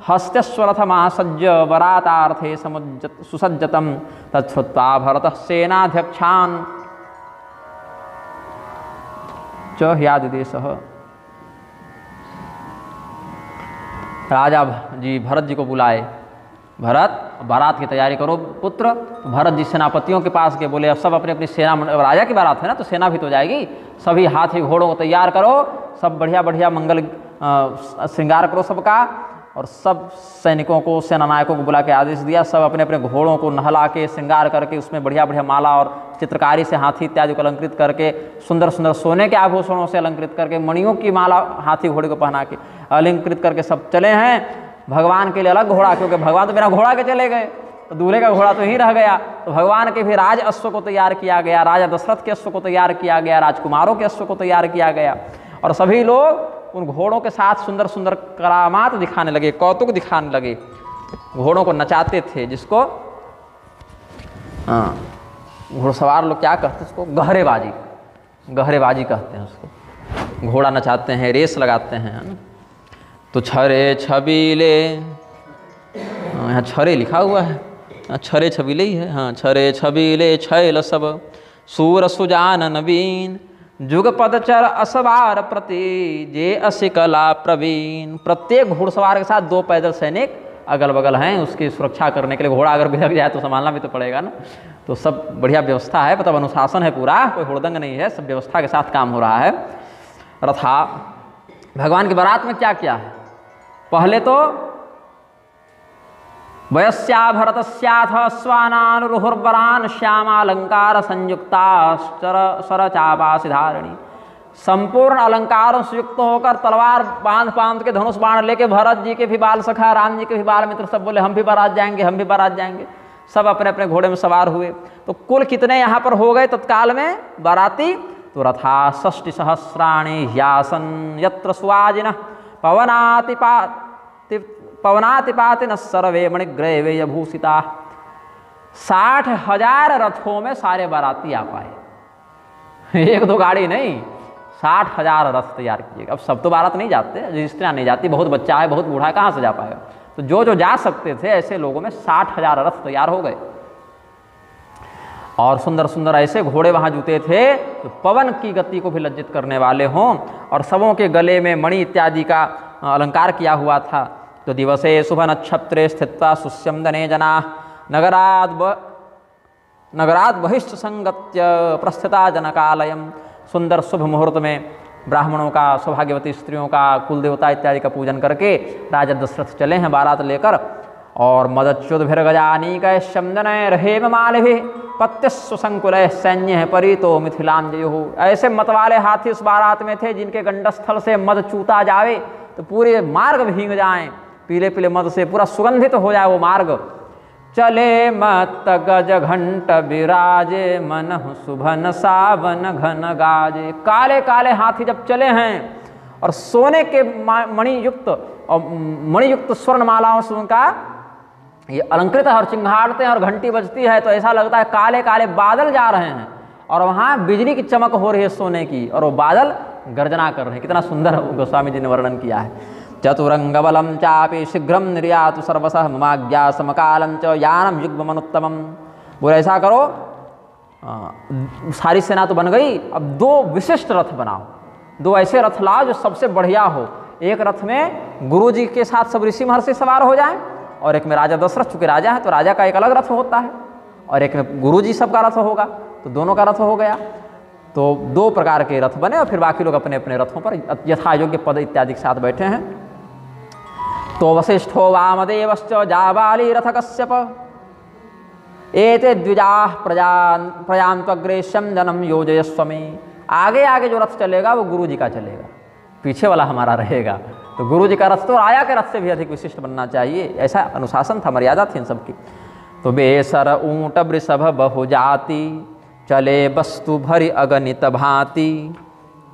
हस्त्यस्वरथमासज्य वरातार्थे सुसज्जतं। तच्छ्रुत्वा भरतः सेनाध्यक्षान् च ह्यादिदेशः। राजा जी भरत जी को बुलाए। भरत, बारात की तैयारी करो पुत्र। भरत जी सेनापतियों के पास गए, बोले अब सब अपनी अपनी सेना, राजा की बारात है ना तो सेना भी तो जाएगी, सभी हाथी घोड़ों को तैयार करो, सब बढ़िया बढ़िया मंगल श्रृंगार करो सबका। और सब सैनिकों को, सेना नायकों को बुला के आदेश दिया, सब अपने अपने घोड़ों को नहला के श्रृंगार करके उसमें बढ़िया बढ़िया माला और चित्रकारी से हाथी इत्यादि को अलंकृत करके, सुंदर सुंदर सोने के आभूषणों से अलंकृत करके, मणियों की माला हाथी घोड़े को पहना के अलंकृत करके सब चले हैं। भगवान के लिए अलग घोड़ा, क्योंकि भगवान तो बिना घोड़ा के चले गए, तो दूल्हे का घोड़ा तो ही रह गया। तो भगवान के भी राज अश्व को तैयार किया गया, राजा दशरथ के अश्व को तैयार किया गया, राजकुमारों के अश्व को तैयार किया गया, और सभी लोग उन घोड़ों के साथ सुंदर सुंदर करामात दिखाने लगे, कौतुक दिखाने लगे। घोड़ों को नचाते थे, जिसको घुड़सवार लोग क्या कहते हैं उसको, गहरेबाजी, गहरेबाजी कहते हैं उसको। घोड़ा नचाते हैं, रेस लगाते हैं। तो छरे छबीले, यहाँ छरे लिखा हुआ है, छरे छबीले ही है, हाँ, छरे छबीले छैल सब, सूर सुजान नवीन, जुग पदचर असवार प्रति, जे असी कला प्रवीण। प्रत्येक घुड़सवार के साथ 2 पैदल सैनिक अगल बगल हैं उसकी सुरक्षा करने के लिए। घोड़ा अगर बिलक जाए तो संभालना भी तो पड़ेगा ना, तो सब बढ़िया व्यवस्था है, मतलब अनुशासन है पूरा, कोई हुड़दंग नहीं है, सब व्यवस्था के साथ काम हो रहा है। रथा भगवान की बारात में क्या क्या है, पहले तो वयस्या भरतस्याथ स्वानानुरुहुर्वरान् श्यामालंकार संयुक्ता सरचापासिधारिणी। संपूर्ण अलंकारों से युक्त होकर तलवार बांध के धनुष बाण लेके भरत जी के भी बाल सखा, राम जी के भी बाल मित्र सब बोले हम भी बारात जाएंगे, हम भी बारात जाएंगे। सब अपने अपने घोड़े में सवार हुए। तो कुल कितने यहाँ पर हो गए तत्काल में बाराती, तो रथा 60 सहस्राणि ह्यासन यत्र सुवाजिनः पवनातिपाति न सर्वे मणिग्रैवे भूषिता। 60,000 रथों में सारे बाराती आ पाए, 1-2 गाड़ी नहीं, 60,000 रथ तैयार किए। अब सब तो बारात नहीं जाते, रजिस्ट्रियाँ नहीं जाती, बहुत बच्चा है, बहुत बूढ़ा है, कहाँ से जा पाएगा। तो जो जो जा सकते थे ऐसे लोगों में 60,000 रथ तैयार हो गए। और सुंदर सुंदर ऐसे घोड़े वहाँ जुते थे जो पवन की गति को भी लज्जित करने वाले हों, और सबों के गले में मणि इत्यादि का अलंकार किया हुआ था। तो दिवसे शुभ नक्षत्रे स्थित्वा सुस्यम दने जना नगराद बहिष्ठ संगत्य प्रस्थिता जनकालयम। सुंदर शुभ मुहूर्त में ब्राह्मणों का, सौभाग्यवती स्त्रियों का, कुल देवता इत्यादि का पूजन करके राजा दशरथ चले हैं बारात लेकर। और मदच्युतभिर्गजानीकैश्चंदनैर्हेम मालिभिः पत्यस्व संकुलैः सैन्यः परितो मिथिलां जयुः। ऐसे मत वाले हाथी उस बारात में थे जिनके गंडस्थल से मद चूता जावे तो पूरे मार्ग भींग जाएं, पीले पीले मद से पूरा सुगंधित हो जाए वो मार्ग। चले मत गज घंट विराजे मनहु सुभन सावन घन गाजे। काले काले हाथी जब चले हैं और सोने के मणियुक्त स्वर्ण मालाओं से उनका ये अलंकृत है और चिंगाड़ते हैं और घंटी बजती है, तो ऐसा लगता है काले काले बादल जा रहे हैं और वहाँ बिजली की चमक हो रही है सोने की, और वो बादल गर्जना कर रहे हैं। कितना सुंदर गोस्वामी जी ने वर्णन किया है। चतुरंग बलम चापि शीघ्रम निर्यातु सर्वसः ममाज्ञा समकालम च यानम युग्मनुत्तमम। बोले ऐसा करो, सारी सेना तो बन गई, अब दो विशिष्ट रथ बनाओ, दो ऐसे रथ लाओ जो सबसे बढ़िया हो। एक रथ में गुरु जी के साथ सब ऋषि महर्षि सवार हो जाएं, और एक में राजा दशरथ, चूंकि राजा है तो राजा का एक अलग रथ होता है, और एक में गुरु जी सबका रथ होगा, तो दोनों का रथ हो गया। तो दो प्रकार के रथ बने और फिर बाकी लोग अपने अपने रथों पर यथा योग्य पद इत्यादि के साथ बैठे हैं। तो वसिष्ठो वामदेवश्च जाबाली रथ कश्यप एते द्विजाः प्रयांत्वग्रेश्यम जनम योजयस्वमे। आगे आगे जो रथ चलेगा वो गुरु जी का चलेगा, पीछे वाला हमारा रहेगा। तो गुरु जी का रथ तो राजा के रथ से भी अधिक विशिष्ट बनना चाहिए, ऐसा अनुशासन था, मर्यादा थी इन सबकी। तो बेसर ऊँट वृषभ बहुजाति चले वस्तु भरी अगणित भांति।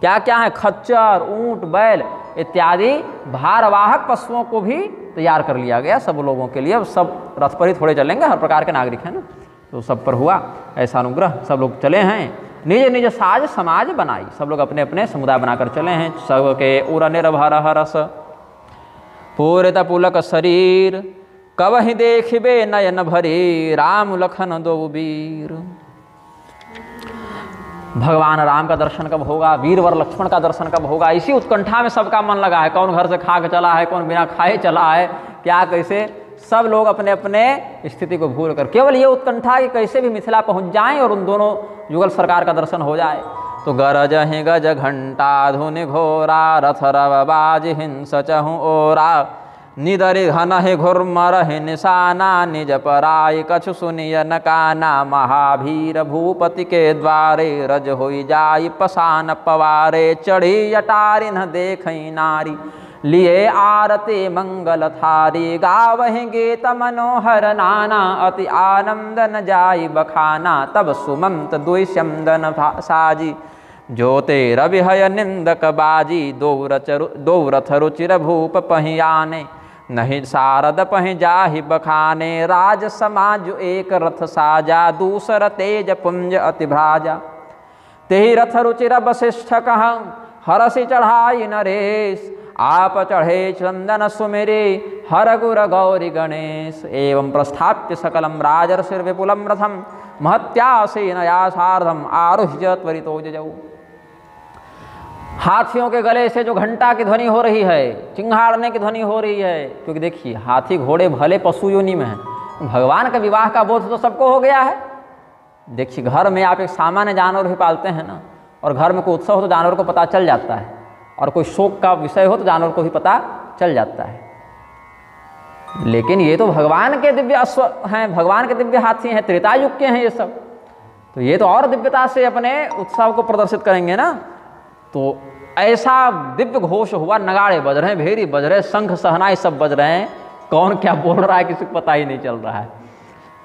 क्या क्या है, खच्चर, ऊँट, बैल इत्यादि भारवाहक पशुओं को भी तैयार कर लिया गया सब लोगों के लिए। अब सब रथ पर ही थोड़े चलेंगे, हर प्रकार के नागरिक हैं ना, तो सब पर हुआ ऐसा अनुग्रह। सब लोग चले हैं, निज निज साज समाज बनाई, सब लोग अपने अपने समुदाय बनाकर चले हैं। सबके उर निर्भर हरस पूरित पुलक शरीर कवहि देखिबे नयन भरी राम लखन दो वीर। भगवान राम का दर्शन कब होगा, वीरवर लक्ष्मण का दर्शन कब होगा, इसी उत्कंठा में सबका मन लगा है। कौन घर से खा के चला है, कौन बिना खाए चला है, क्या कैसे, सब लोग अपने अपने स्थिति को भूल कर केवल ये उत्कंठा कि कैसे भी मिथिला पहुंच जाएं और उन दोनों युगल सरकार का दर्शन हो जाए। तो गरज ही गज घंटा धुनि घोरा रथ रव बाज हिंस चहु ओरा निदरि घन ही घुर्मर ही निशाना निज पराय कछु सुनिय नकाना महाभीर भूपति के द्वारे रज होई जाई पसान पवारे चढ़ी अटारी न देखई नारी लिए आरती मंगल थारी गावहि गीत मनोहर नाना अति आनंद न जाई बखाना तब सुमंत द्विशमदन साजी ज्योते रविहय निंदक बाजी दो रथ रुचिर भूप पहियाने नहीं सारद पहि जाहि बखाने राज समाज एक रथ साजा दूसर तेज पुंज अति भ्राजा तेहि रथ रुचिर वशिष्ठ कह हरसि चढ़ाई नरेश आप चढ़े चंदन सुमेरे हर गुर गौरी गणेश एवं प्रस्थाप्य सकलम राजर्षिर विपुलम रथम महत्यासेनया सार्धम आरुह्य त्वरितो जजौ। हाथियों के गले से जो घंटा की ध्वनि हो रही है, चिंघाड़ने की ध्वनि हो रही है, क्योंकि देखिए हाथी घोड़े भले पशु योनि में हैं, भगवान का विवाह का बोध तो सबको हो गया है। देखिए घर में आप एक सामान्य जानवर भी पालते हैं ना, और घर में कोई उत्सव हो तो जानवर को पता चल जाता है, और कोई शोक का विषय हो तो जानवर को भी पता चल जाता है। लेकिन ये तो भगवान के दिव्य अश्व हैं, भगवान के दिव्य हाथी हैं, त्रेता युग के हैं ये सब, तो ये तो और दिव्यता से अपने उत्सव को प्रदर्शित करेंगे ना। तो ऐसा दिव्य घोष हुआ, नगाड़े बज रहे हैं, भेरी बज रहे हैं, शंख सहनाई सब बज रहे हैं, कौन क्या बोल रहा है किसी को पता ही नहीं चल रहा है,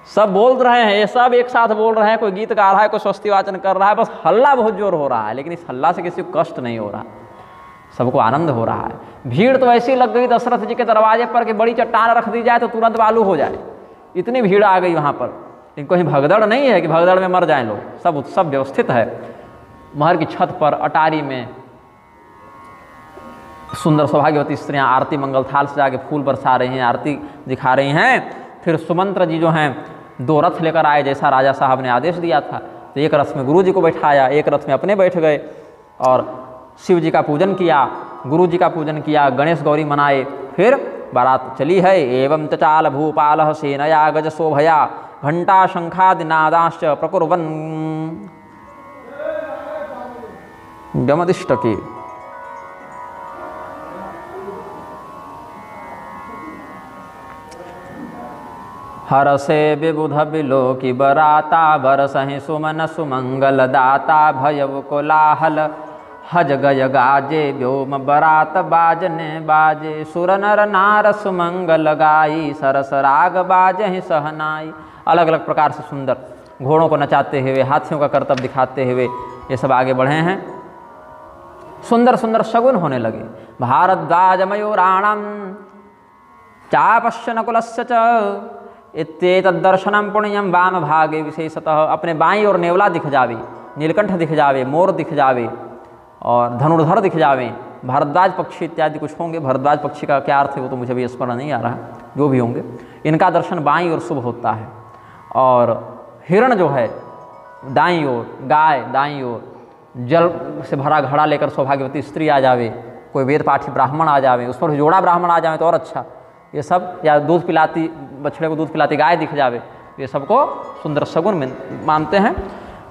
सब बोल रहे हैं, ये सब एक साथ बोल रहे हैं, कोई गीत गा रहा है, कोई स्वस्ति वाचन कर रहा है, बस हल्ला बहुत जोर हो रहा है, लेकिन इस हल्ला से किसी को कष्ट नहीं हो रहा, सबको आनंद हो रहा है। भीड़ तो ऐसी लग गई दशरथ जी के दरवाजे पर कि बड़ी चट्टान रख दी जाए तो तुरंत बालू हो जाए, इतनी भीड़ आ गई वहाँ पर। इनको कहीं भगदड़ नहीं है कि भगदड़ में मर जाएं लोग, सब उत्सव व्यवस्थित है। महल की छत पर अटारी में सुंदर सौभाग्यवती स्त्रियां आरती मंगल थाल से जाके फूल बरसा रही हैं, आरती दिखा रही हैं। फिर सुमंत्र जी जो हैं 2 रथ लेकर आए जैसा राजा साहब ने आदेश दिया था। तो एक रथ में गुरु जी को बैठाया, एक रथ में अपने बैठ गए और शिव जी का पूजन किया, गुरु जी का पूजन किया, गणेश गौरी मनाए। फिर बारात चली है। एवं तचाल भूपाल सेनया गज शोभया घंटा शंखादि नादाश्च प्रकुर्वन् गमदिष्टके। हरसे विबुध बिलोकी बराता बरसहि सुमन सुमंगल दाता भयव कोलाहल हज गय गाजे व्योम बरात बाजने बाजे सुर नर नार सुमंगल गाई सरस राग बाजहि सहनाई। अलग अलग प्रकार से सुंदर घोड़ों को नचाते हुए, हाथियों का करतब दिखाते हुए ये सब आगे बढ़े हैं। सुंदर सुंदर शगुन होने लगे। भारद्वाज मयूराणम चापश्य नकुलस्य च इत्येतद्दर्शनम पुण्यम वाम भागे विशेषतः। अपने बाईं ओर नेवला दिख जावे, नीलकंठ दिख जावे, मोर दिख जावे और धनुर्धर दिख जावे, भारद्वाज पक्षी इत्यादि कुछ होंगे। भारद्वाज पक्षी का क्या अर्थ है वो तो मुझे भी स्मरण नहीं आ रहा, जो भी होंगे इनका दर्शन बाईं ओर शुभ होता है। और हिरण जो है दाईं ओर, गाय दाईं ओर, जल से भरा घड़ा लेकर सौभाग्यवती स्त्री आ जावे, कोई वेद पाठी ब्राह्मण आ जावे, उस पर जोड़ा ब्राह्मण आ जावे तो और अच्छा। ये सब, या दूध पिलाती बछड़े को दूध पिलाती गाय दिख जावे, ये सबको सुंदर शगुन में मानते हैं।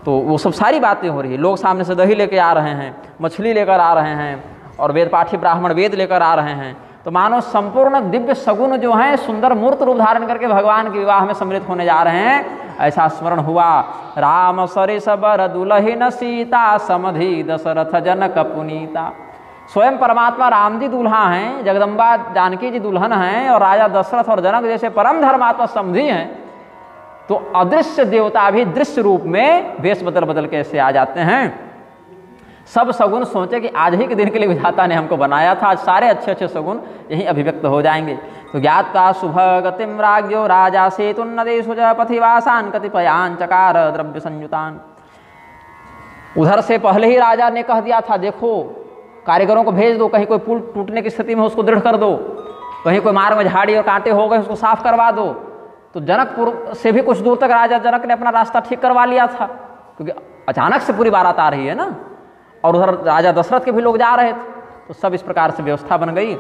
तो वो सब सारी बातें हो रही है। लोग सामने से दही लेके आ रहे हैं, मछली लेकर आ रहे हैं और वेद पाठी ब्राह्मण वेद लेकर आ रहे हैं। तो मानो संपूर्ण दिव्य सगुन जो हैं सुंदर मूर्त रूप धारण करके भगवान के विवाह में सम्मिलित होने जा रहे हैं, ऐसा स्मरण हुआ। राम सरिस बर दुलहिन सीता समधि दशरथ जनक पुनीता। स्वयं परमात्मा राम जी दूल्हा हैं, जगदम्बा जानकी जी दुल्हन हैं और राजा दशरथ और जनक जैसे परम धर्मात्मा समधी हैं। तो अदृश्य देवता भी दृश्य रूप में वेश बदल बदल के ऐसे आ जाते हैं। सब सगुन सोचे कि आज ही के दिन के लिए विधाता ने हमको बनाया था, आज सारे अच्छे अच्छे सगुन यहीं अभिव्यक्त हो जाएंगे। तो ज्ञात्वा शुभ गतिम राज्ञो राजा सेतुन्नदेशु च पथिवासान कतिपयान चकार द्रव्य संयुतान। उधर से पहले ही राजा ने कह दिया था, देखो कारीगरों को भेज दो, कहीं कोई पुल टूटने की स्थिति में उसको दृढ़ कर दो, कहीं कोई मार्ग में झाड़ी और कांटे हो गए उसको साफ करवा दो। तो जनकपुर से भी कुछ दूर तक राजा जनक ने अपना रास्ता ठीक करवा लिया था, क्योंकि अचानक से पूरी बारात आ रही है ना, और उधर राजा दशरथ के भी लोग जा रहे थे। तो सब इस प्रकार से व्यवस्था बन गई।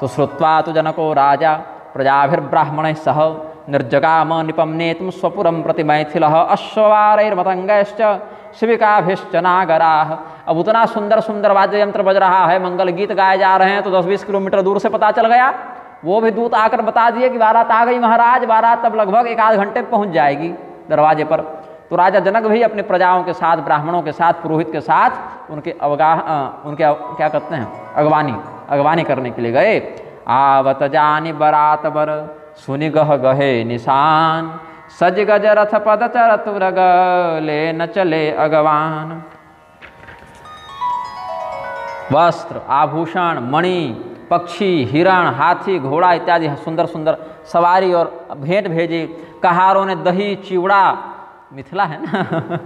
तो श्रुत्वा तो जनको राजा प्रजाभिर्ब्राह्मण सह निर्जगाम निपमनेतुम स्वपुरम प्रति मैथिलः अश्ववारैर्मतंगैश्च शिविकाभिश्च नागराः। अब उतना सुंदर सुंदर वाद्य यंत्र बज रहा है, मंगल गीत गाए जा रहे हैं। तो 10-20 किलोमीटर दूर से पता चल गया, वो भी दूत आकर बता दिए कि बारात आ गई महाराज, बारात तब लगभग 1-8 घंटे में पहुँच जाएगी दरवाजे पर। तो राजा जनक भी अपने प्रजाओं के साथ, ब्राह्मणों के साथ, पुरोहित के साथ उनके क्या कहते हैं अगवानी करने के लिए गए। आवत जानी बरात बर सुनि गह गहे निशान सज गज रथ पद चरतुरग ले न चले अगवान। वस्त्र, आभूषण, मणि, पक्षी, हिरण, हाथी, घोड़ा इत्यादि सुंदर सुंदर सवारी और भेंट भेजी। कहारों ने दही चिवड़ा, मिथिला है ना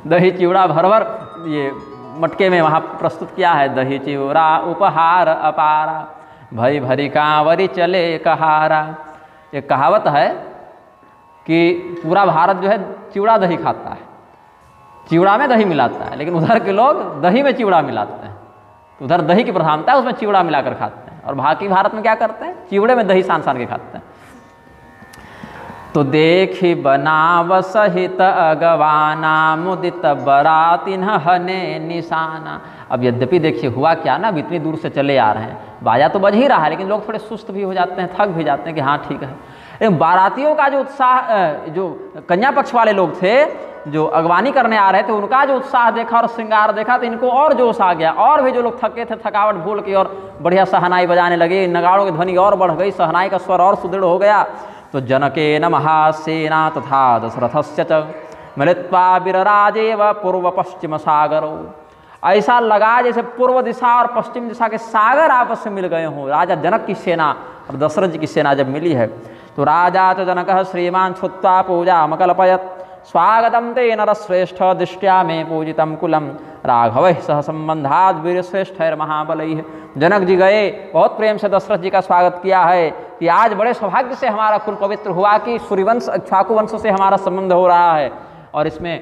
दही चिवड़ा भर भर ये मटके में वहाँ प्रस्तुत किया है। दही चिवड़ा उपहार अपारा भई भरी कांवरी चले कहारा। एक कहावत है कि पूरा भारत जो है चिवड़ा दही खाता है, चिवड़ा में दही मिलाता है, लेकिन उधर के लोग दही में चिवड़ा मिलाते हैं। तो उधर दही की प्रधानता है, उसमें चिवड़ा मिलाकर खाते हैं, और बाकी भारत में क्या करते हैं, चिवड़े में दही सान सान के खाते हैं। तो देखी बनाव सहित अगवाना मुदित बरातिन हने निशाना। अब यद्यपि देखिए हुआ क्या ना, अब इतनी दूर से चले आ रहे हैं, बाजा तो बज ही रहा है, लेकिन लोग थोड़े सुस्त भी हो जाते हैं, थक भी जाते हैं कि हाँ ठीक है। लेकिन बारातियों का जो उत्साह, जो कन्या पक्ष वाले लोग थे जो अगवानी करने आ रहे थे, उनका जो उत्साह देखा और श्रृंगार देखा तो इनको और जोश आ गया। और भी जो लोग थके थे थकावट भूल के और बढ़िया सहनाई बजाने लगे, नगाड़ों की ध्वनि और बढ़ गई, सहनाई का स्वर और सुदृढ़ हो गया। तो जनकेन महासेना तथा दशरथस्य च मिलित्वा विरराजेव पूर्व पश्चिम सागरो। ऐसा लगा जैसे पूर्व दिशा और पश्चिम दिशा के सागर आपस में मिल गए हों। राजा जनक की सेना और दशरथ जी की सेना जब मिली है, तो राजा च जनकः श्रीमान छुत्वा पूजामकल्पयत् स्वागतं ते नरश्रेष्ठ दृष्ट्या में पूजितं कुलम राघवैः सह संबंधाद् वीरश्रेष्ठैर्महाबलैः। जनक जी गए, बहुत प्रेम से दशरथ जी का स्वागत किया है कि आज बड़े सौभाग्य से हमारा कुल पवित्र हुआ कि सूर्यवंश इक्ष्वाकु वंश से हमारा संबंध हो रहा है, और इसमें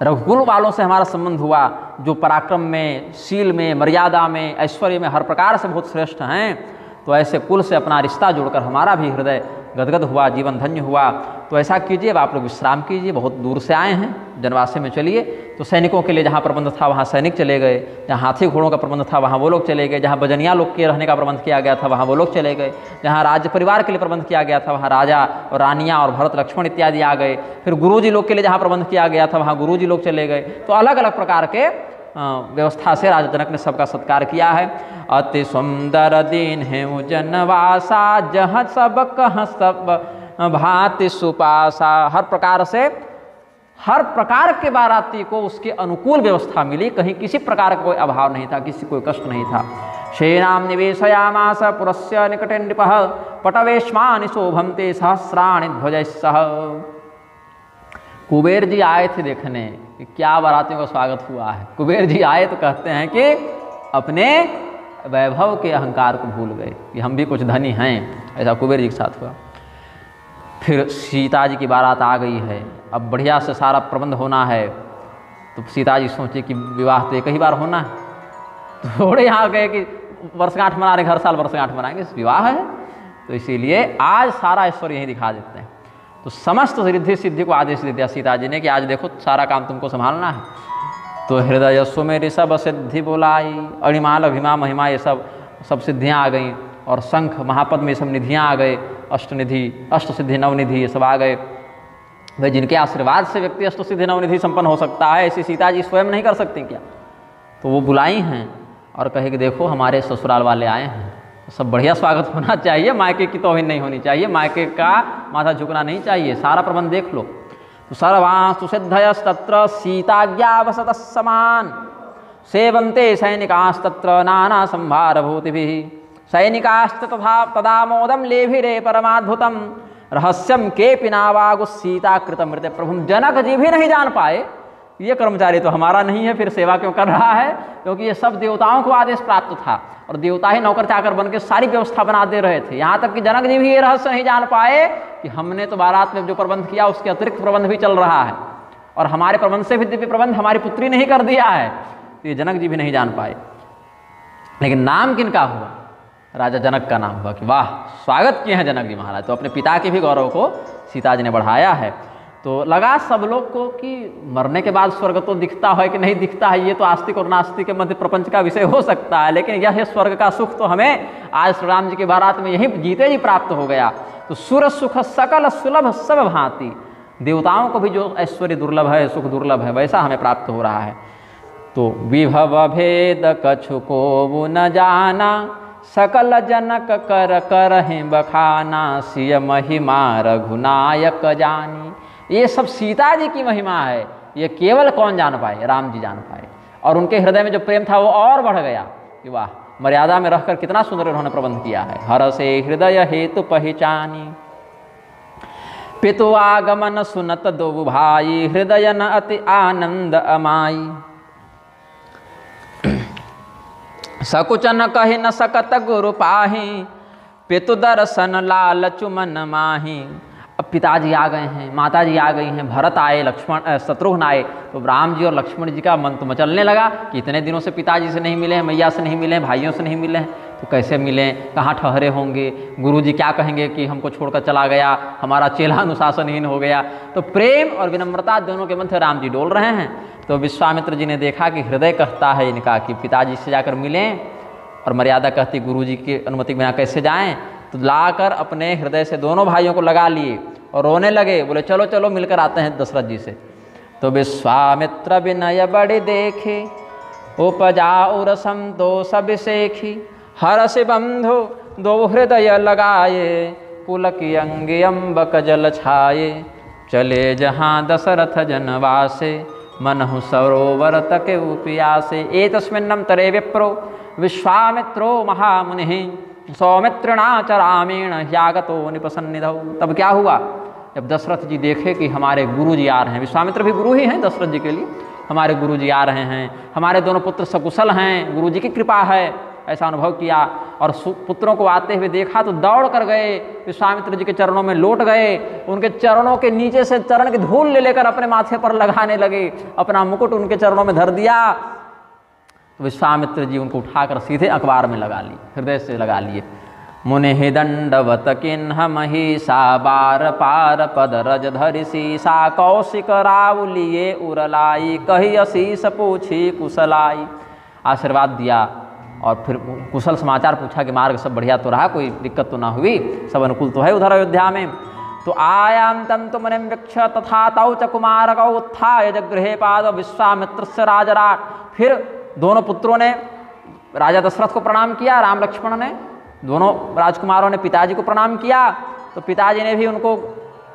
रघुकुल वालों से हमारा संबंध हुआ जो पराक्रम में, शील में, मर्यादा में, ऐश्वर्य में हर प्रकार से बहुत श्रेष्ठ हैं। तो ऐसे कुल से अपना रिश्ता जोड़कर हमारा भी हृदय गदगद हुआ, जीवन धन्य हुआ। तो ऐसा कीजिए, अब आप लोग विश्राम कीजिए, बहुत दूर से आए हैं, जनवासे में चलिए। तो सैनिकों के लिए जहाँ प्रबंध था वहाँ सैनिक चले गए, जहाँ हाथी घोड़ों का प्रबंध था वहाँ वो लोग चले गए, जहाँ बजनिया लोग के रहने का प्रबंध किया गया था वहाँ वो लोग चले गए, जहाँ राज्य परिवार के लिए प्रबंध किया गया था वहाँ राजा और रानियाँ और भरत लक्ष्मण इत्यादि आ गए। फिर गुरुजी लोग के लिए जहाँ प्रबंध किया गया था वहाँ गुरुजी लोग चले गए। तो अलग अलग प्रकार के व्यवस्था से राजा जनक ने सबका सत्कार किया है। अति सुंदर दीन है जनवासा, जहाँ सब कहाँ सब भांति सुपासा। हर प्रकार से हर प्रकार के बाराती को उसके अनुकूल व्यवस्था मिली, कहीं किसी प्रकार का कोई अभाव नहीं था, किसी कोई कष्ट नहीं था। शेनाम निवेशयामास पुरस्य निकटे नृपः, पटवेश्मानि शोभन्ते सहस्राणि ध्वजैस्सह। कुबेर जी आए थे देखने कि क्या बारातियों का स्वागत हुआ है। कुबेर जी आए तो कहते हैं कि अपने वैभव के अहंकार को भूल गए कि हम भी कुछ धनी हैं। ऐसा कुबेर जी के साथ हुआ। फिर सीता जी की बारात आ गई है, अब बढ़िया से सारा प्रबंध होना है। तो सीता जी सोचे कि विवाह तो एक ही बार होना है, तो थोड़े यहाँ गए कि वर्षगांठ मना रहे, हर साल वर्षगांठ मनाएंगे, विवाह है। तो इसीलिए आज सारा ऐश्वर्य यहीं दिखा देते हैं। तो समस्त रिद्धि सिद्धि को आदेश दे दिया सीता जी ने कि आज देखो सारा काम तुमको संभालना है। तो हृदय सुमेरि सब सिद्धि बोलाई, अणिमाल अभिमा महिमा ये सब सिद्धियाँ आ गई, और शंख महापद्म ये सब निधियाँ आ गए, अष्टनिधि, अष्ट सिद्धि नवनिधि ये सब आ गए। भाई जिनके आशीर्वाद से व्यक्ति अष्ट सिद्धि नवनिधि संपन्न हो सकता है, ऐसी सीता जी स्वयं नहीं कर सकती क्या? तो वो बुलाई हैं और कहे कि देखो हमारे ससुराल वाले आए हैं, तो सब बढ़िया स्वागत होना चाहिए, मायके की तौहीन नहीं होनी चाहिए, मायके का माथा झुकना नहीं चाहिए, सारा प्रबंध देख लो। तो सर्वांस्तु सिद्धयस्तत्र सीताज्ञावसतः समान, सेवन्ते सैनिकास्तत्र नाना संभारभूतिभिः, सैनिकाश्च तदा मोदं लेभिरे परमाद्भुतम, रहस्यम केपि नावागु सीता कृतमृत प्रभुम। जनक जी भी नहीं जान पाए ये कर्मचारी तो हमारा नहीं है, फिर सेवा क्यों कर रहा है, क्योंकि ये सब देवताओं को आदेश प्राप्त था और देवता ही नौकर चाकर बन के सारी व्यवस्था बना दे रहे थे। यहाँ तक कि जनक जी भी ये रहस्य नहीं जान पाए कि हमने तो बारात में जो प्रबंध किया उसके अतिरिक्त प्रबंध भी चल रहा है, और हमारे प्रबंध से भी दिव्य प्रबंध हमारी पुत्री ने ही कर दिया है। तो ये जनक जी भी नहीं जान पाए। लेकिन नाम किनका हुआ? राजा जनक का नाम हुआ कि वाह स्वागत किए हैं जनक जी महाराज। तो अपने पिता के भी गौरव को सीता जी ने बढ़ाया है। तो लगा सब लोग को कि मरने के बाद स्वर्ग तो दिखता है कि नहीं दिखता है, ये तो आस्तिक और नास्तिक के मध्य प्रपंच का विषय हो सकता है, लेकिन यह स्वर्ग का सुख तो हमें आज श्री राम जी की बारात में यही जीते जी प्राप्त हो गया। तो सुर सुख सकल सुलभ सब भांति, देवताओं को भी जो ऐश्वर्य दुर्लभ है, सुख दुर्लभ है, वैसा हमें प्राप्त हो रहा है। तो विभव भेद कछु को न जाना, सकल जनक कर करहि बखाना, सिय महिमा रघुनायक जानी। ये सब सीता जी की महिमा है, ये केवल कौन जान पाए? राम जी जान पाए। और उनके हृदय में जो प्रेम था वो और बढ़ गया कि वाह मर्यादा में रहकर कितना सुंदर उन्होंने प्रबंध किया है। हर से हृदय हेतु पहचानी, पितु आगमन सुनत दो भाई, हृदय न अति आनंद अमाई। सकुचन कहि न सकत गुरु पाही, पितु दर्शन लाल चुमन माही। अब पिताजी आ गए हैं, माताजी आ गई हैं, भरत आए, लक्ष्मण शत्रुघ्न आए। तो राम जी और लक्ष्मण जी का मन तो मचलने लगा कि इतने दिनों से पिताजी से नहीं मिले हैं, मैया से नहीं मिले हैं, भाइयों से नहीं मिले हैं, तो कैसे मिलें, कहाँ ठहरे होंगे, गुरुजी क्या कहेंगे कि हमको छोड़कर चला गया, हमारा चेला अनुशासनहीन हो गया। तो प्रेम और विनम्रता दोनों के मध्य राम जी डोल रहे हैं। तो विश्वामित्र जी ने देखा कि हृदय कहता है इनका कि पिताजी से जाकर मिलें, और मर्यादा कहती गुरुजी की अनुमति बिना कैसे जाएं। तो लाकर अपने हृदय से दोनों भाइयों को लगा लिए और रोने लगे, बोले चलो चलो मिलकर आते हैं दशरथ जी से। तो विश्वामित्र विनय बड़े देखे, उपजा उर संतोष अभिषेखी, हर्ष बंधु दो हृदय लगाए, पुलक अंग अम्बक जल छाये, चले जहाँ दशरथ जनवासे, मनहु सरोवर तक पियासे। एतस्मिन्नंतरे विप्रो विश्वामित्रो महामुनिः, सौमित्रिणा च रामेण ह्यागतो निपसन्निधौ। तब क्या हुआ, जब दशरथ जी देखे कि हमारे गुरु जी आ रहे हैं, विश्वामित्र भी गुरु ही हैं दशरथ जी के लिए, हमारे गुरु जी आ रहे हैं, हमारे दोनों पुत्र सकुशल हैं, गुरु जी की कृपा है, ऐसा अनुभव किया। और पुत्रों को आते हुए देखा तो दौड़ कर गए, विश्वामित्र जी के चरणों में लौट गए, उनके चरणों के नीचे से चरण की धूल ले लेकर अपने माथे पर लगाने लगे, अपना मुकुट उनके चरणों में धर दिया। तो विश्वामित्र जी उनको उठाकर सीधे अखबार में लगा लिए, हृदय से लगा लिए। मुनि दंडवत किन्ह महिषा बार पार पद रज धरि सीसा कौशिक रावलिए उरलाई कही असीस पूछी कुशलाई। आशीर्वाद दिया और फिर कुशल समाचार पूछा कि मार्ग सब बढ़िया तो रहा, कोई दिक्कत तो ना हुई, सब अनुकूल तो है उधर अयोध्या में। तो आयाम तंतु मुनिम वृक्ष तथा तौ च कुमार गौ उत्थाय जगृहे पाद विश्वामित्र से राजराट। फिर दोनों पुत्रों ने राजा दशरथ को प्रणाम किया, राम लक्ष्मण ने, दोनों राजकुमारों ने पिताजी को प्रणाम किया। तो पिताजी ने भी उनको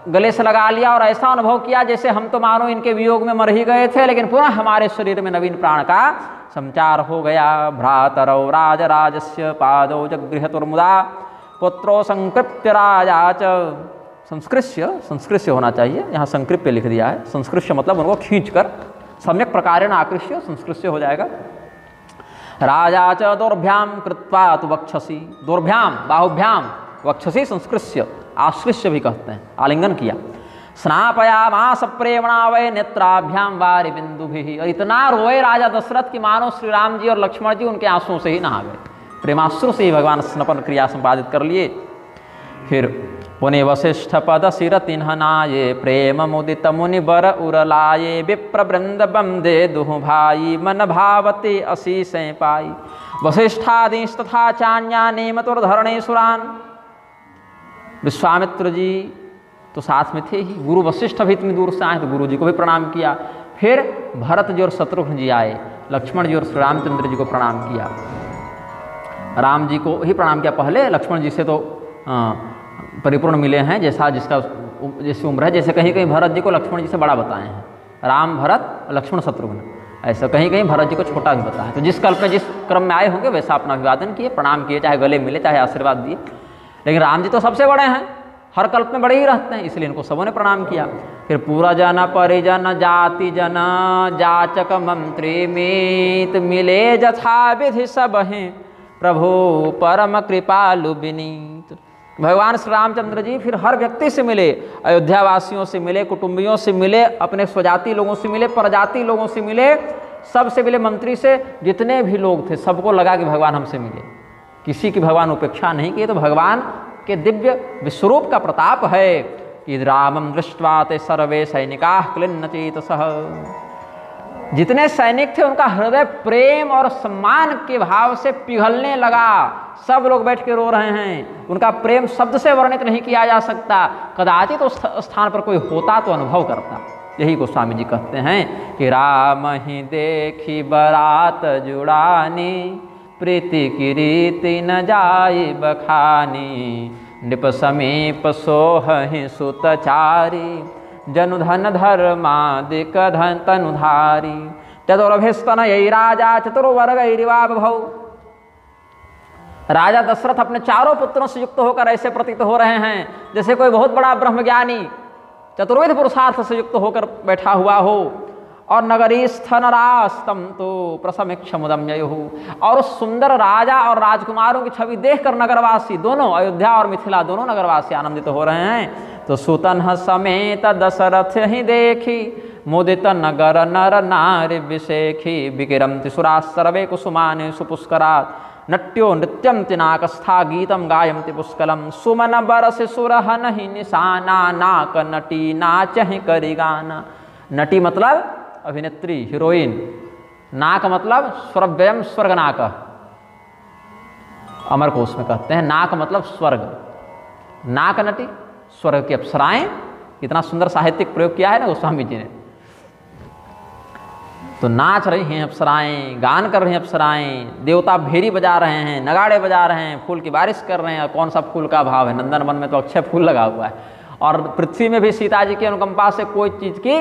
गले से लगा लिया और ऐसा अनुभव किया जैसे हम तो मानो इनके वियोग में मर ही गए थे, लेकिन पुनः हमारे शरीर में नवीन प्राण का संचार हो गया। भ्रातरौ राजराजस्य पादौ जगृहतुर्मुदा पुत्रो संकृप्य राजा च। संस्कृष्य होना चाहिए, यहाँ संकृप्य लिख दिया है। संस्कृष्य मतलब उनको खींचकर, सम्यक प्रकारेण आकृष्य, संस्कृष्य हो जाएगा। राजा च दोर्भ्याम कृत्वा तु वक्षसि, दोर्भ्याम बाहुभ्याम, वक्षसि संस्कृष्य, आश्लिष्य भी कहते हैं, आलिंगन किया। स्नापयामास प्रेमणा वै नेत्राभ्याम वारि बिंदुभिः। और इतना रोए राजा दशरथ की मानो श्री राम जी और लक्ष्मण जी उनके आंसुओं से ही नहा गए, प्रेमाश्रु से ही भगवान स्नपन क्रिया संपादित कर लिए। फिर पुनि वशिष्ठ पद सिर तिन्हनाये प्रेम मुदित मुनि बर उरलाये विप्र वृंद बंदे दुहु भाई मन भावते असीसें पाई। वशिष्ठादीश तथा चान्या नेमतुर्धरणे सुरान। विश्वामित्र जी तो साथ में थे ही, गुरु वशिष्ठ भी इतनी दूर से आए तो गुरु जी को भी प्रणाम किया। फिर भरत जी और शत्रुघ्न जी आए, लक्ष्मण जी और श्री रामचंद्र जी को प्रणाम किया। राम जी को ही प्रणाम किया पहले, लक्ष्मण जी से तो परिपूर्ण मिले हैं, जैसा जिसका जैसी उम्र है। जैसे कहीं कहीं भरत जी को लक्ष्मण जी से बड़ा बताए हैं, राम भरत लक्ष्मण शत्रुघ्न, ऐसा कहीं कहीं भरत जी को छोटा भी बताया है। तो जिस कल्प में जिस क्रम में आए होंगे वैसा अपना अभिवादन किए, प्रणाम किए, चाहे गले मिले चाहे आशीर्वाद दिए। लेकिन राम जी तो सबसे बड़े हैं, हर कल्प में बड़े ही रहते हैं, इसलिए इनको सबों ने प्रणाम किया। फिर पूरा जन परिजन जाति जन जाचक मंत्री मीत मिले जथा विधि सब हैं प्रभु परम कृपालु विनीत। भगवान श्री रामचंद्र जी फिर हर व्यक्ति से मिले, अयोध्या वासियों से मिले, कुटुंबियों से मिले, अपने स्वजाति लोगों से मिले, परजाति लोगों से मिले, सबसे मिले, मंत्री से, जितने भी लोग थे सबको लगा कि भगवान हमसे मिले। किसी की भगवान उपेक्षा नहीं की, तो भगवान के दिव्य विश्वरूप का प्रताप है कि रामम दृष्ट्वा ते सर्वे सैनिका क्लिन्न चेतसः। जितने सैनिक थे उनका हृदय प्रेम और सम्मान के भाव से पिघलने लगा। सब लोग बैठ के रो रहे हैं, उनका प्रेम शब्द से वर्णित नहीं किया जा सकता। कदाचित उस स्थान पर कोई होता तो अनुभव करता। यही गोस्वामी जी कहते हैं कि राम ही देखी बरात जुड़ानी प्रीति की रीति न जाई बखानी नृप समीप सोहि सुतचारी जनुधन धर्मादिक धन तनुधारी चतुर्भिस्तन यही राजा चतुर्वर्गैरिवा बभौ। राजा दशरथ अपने चारों पुत्रों से युक्त होकर ऐसे प्रतीत हो रहे हैं जैसे कोई बहुत बड़ा ब्रह्मज्ञानी चतुर्विध पुरुषार्थ से युक्त होकर बैठा हुआ हो। और नगरीस्थ नरास्तम तो प्रसमीक्षमुदम्ययुः। और उस सुंदर राजा और राजकुमारों की छवि देखकर नगरवासी दोनों, अयोध्या और मिथिला दोनों नगरवासी आनंदित हो रहे हैं। तो सुतन समेत दशरथ ही देखी मुदित नगर नर नारी विशेखी विकिरंति सुरा सर्वे कुसुमानि सुपुष्करात् नट्यो नृत्यं तिनाकस्था गीतम गायन्ति पुष्कलम सुमन बरस सुरहन ही निशाना नाक नटी नाचहि करि गाना। नटी मतलब अभिनेत्री, हीरोइन। नाक मतलब स्वर्गव्ययम स्वर्ग नाक, अमर कोश में कहते हैं। नाक मतलब स्वर्ग, नाक नटी स्वर्ग की अप्सराएं। इतना सुंदर साहित्यिक प्रयोग किया है ना गोस्वामी जी ने। तो नाच रही हैं अप्सराएं, गान कर रही हैं अप्सराएं, देवता भेरी बजा रहे हैं, नगाड़े बजा रहे हैं, फूल की बारिश कर रहे हैं। कौन सा फूल का भाव है, नंदन वन में तो अक्षय फूल लगा हुआ है। और पृथ्वी में भी सीता जी की अनुकंपा से कोई चीज़ की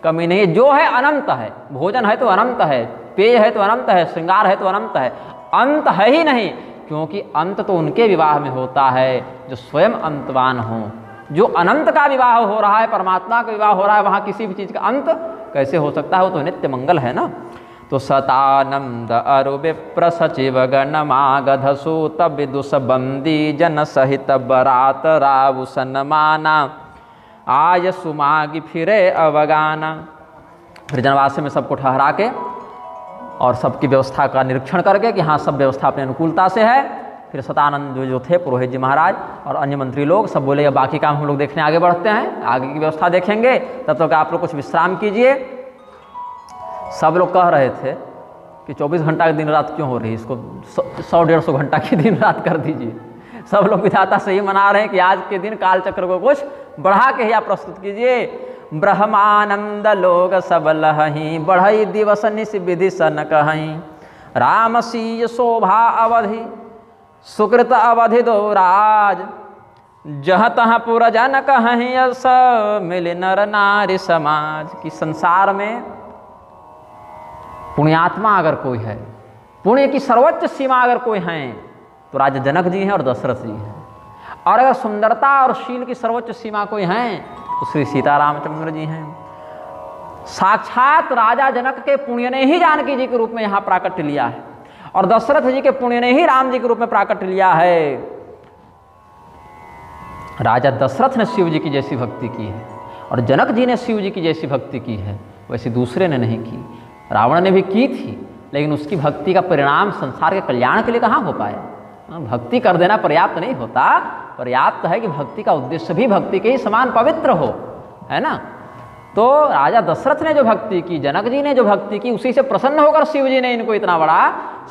कमी नहीं है। जो है अनंत है, भोजन है तो अनंत है, पेय है तो अनंत है, श्रृंगार है तो अनंत है, अंत है ही नहीं। क्योंकि अंत तो उनके विवाह में होता है जो स्वयं अंतवान हो। जो अनंत का विवाह हो रहा है, परमात्मा का विवाह हो रहा है, वहाँ किसी भी चीज़ का अंत कैसे हो सकता है? वो तो नित्य मंगल है ना। तो सतानंद अरु विप्र सचिव गणमागध सूत विदुष बंदी जन सहित बरात राव सन्माना आय सुमागी फिरे अवगाना। फिर जनवासी में सबको ठहरा के और सबकी व्यवस्था का निरीक्षण करके कि हाँ सब व्यवस्था अपनी अनुकूलता से है, फिर सतानंद जो थे पुरोहित जी महाराज और अन्य मंत्री लोग सब बोले बाकी काम हम लोग देखने आगे बढ़ते हैं, आगे की व्यवस्था देखेंगे, तब तक आप लोग कुछ विश्राम कीजिए। सब लोग कह रहे थे कि 24 घंटा की दिन रात क्यों हो रही है, इसको 100-150 घंटा की दिन रात कर दीजिए। सब लोग विधाता से ही मना रहे हैं कि आज के दिन कालचक्र को कुछ बढ़ा के ही आप प्रस्तुत कीजिए। ब्रह्मानंद लोग सब लहहीं बढ़ई दिवस निस विधि सन कहीं राम सीय शोभा अवधि सुकृत अवधि दो राज जह तह पुरजन कहीं यस मिल नर नारी समाज। की संसार में पुण्यात्मा अगर कोई है, पुण्य की सर्वोच्च सीमा अगर कोई है तो राजा जनक जी हैं और दशरथ जी हैं, और अगर सुंदरता और शील की सर्वोच्च सीमा कोई है तो श्री सीता रामचंद्र जी हैं। साक्षात राजा जनक के पुण्य ने ही जानकी जी के रूप में यहाँ प्राकट्य लिया है और दशरथ जी के पुण्य ने ही राम जी के रूप में प्राकट्य लिया है। राजा दशरथ ने शिव जी की जैसी भक्ति की है और जनक जी ने शिव जी की जैसी भक्ति की है, वैसे दूसरे ने नहीं की। रावण ने भी की थी, लेकिन उसकी भक्ति का परिणाम संसार के कल्याण के लिए कहाँ हो पाया। भक्ति कर देना पर्याप्त नहीं होता, पर्याप्त है कि भक्ति का उद्देश्य भी भक्ति के ही समान पवित्र हो, है ना। तो राजा दशरथ ने जो भक्ति की, जनक जी ने जो भक्ति की, उसी से प्रसन्न होकर शिव जी ने इनको इतना बड़ा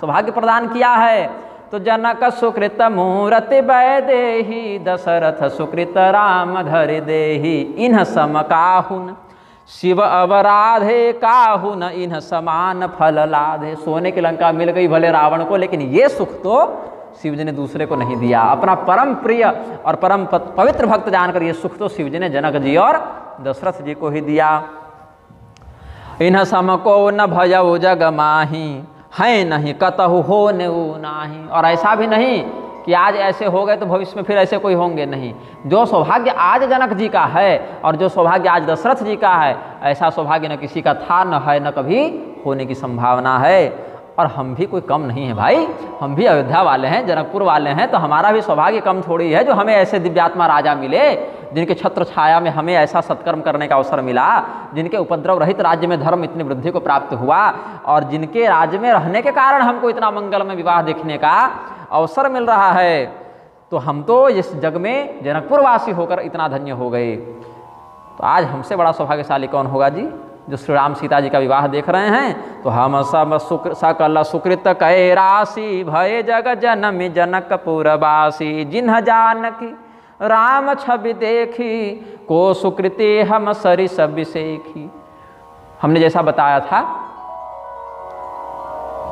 सौभाग्य प्रदान किया है। तो जनक सुकृत मूर्ति वैदेही दशरथ सुकृत राम धरि देही इन्ह सम काहुन शिव अवराधे काहुन इन्ह समान फल लाधे। सोने की लंका मिल गई भले रावण को, लेकिन ये सुख तो शिव जी ने दूसरे को नहीं दिया। अपना परम प्रिय और परम पवित्र भक्त जानकर ये सुख तो शिव जी ने जनक जी और दशरथ जी को ही दिया। इन्ह सम को न भयउ जग माही है नहीं कतहु हो नाही। और ऐसा भी नहीं कि आज ऐसे हो गए तो भविष्य में फिर ऐसे कोई होंगे नहीं। जो सौभाग्य आज जनक जी का है और जो सौभाग्य आज दशरथ जी का है, ऐसा सौभाग्य न किसी का था, न है, न कभी होने की संभावना है। और हम भी कोई कम नहीं है भाई, हम भी अयोध्या वाले हैं, जनकपुर वाले हैं, तो हमारा भी सौभाग्य कम थोड़ी है जो हमें ऐसे दिव्यात्मा राजा मिले, जिनके छत्र छाया में हमें ऐसा सत्कर्म करने का अवसर मिला, जिनके उपद्रव रहित राज्य में धर्म इतनी वृद्धि को प्राप्त हुआ, और जिनके राज्य में रहने के कारण हमको इतना मंगलमय विवाह देखने का अवसर मिल रहा है। तो हम तो इस जग में जनकपुरवासी होकर इतना धन्य हो गए। तो आज हमसे बड़ा सौभाग्यशाली कौन होगा जी, जो श्री राम सीता जी का विवाह देख रहे हैं। तो हम सब सकल सुकृत कै राशि भय जग जनम जनकपुरवासी जिन्ह जानकी राम छवि देखी को सुकृति हम सरि सब सेखी। हमने जैसा बताया था,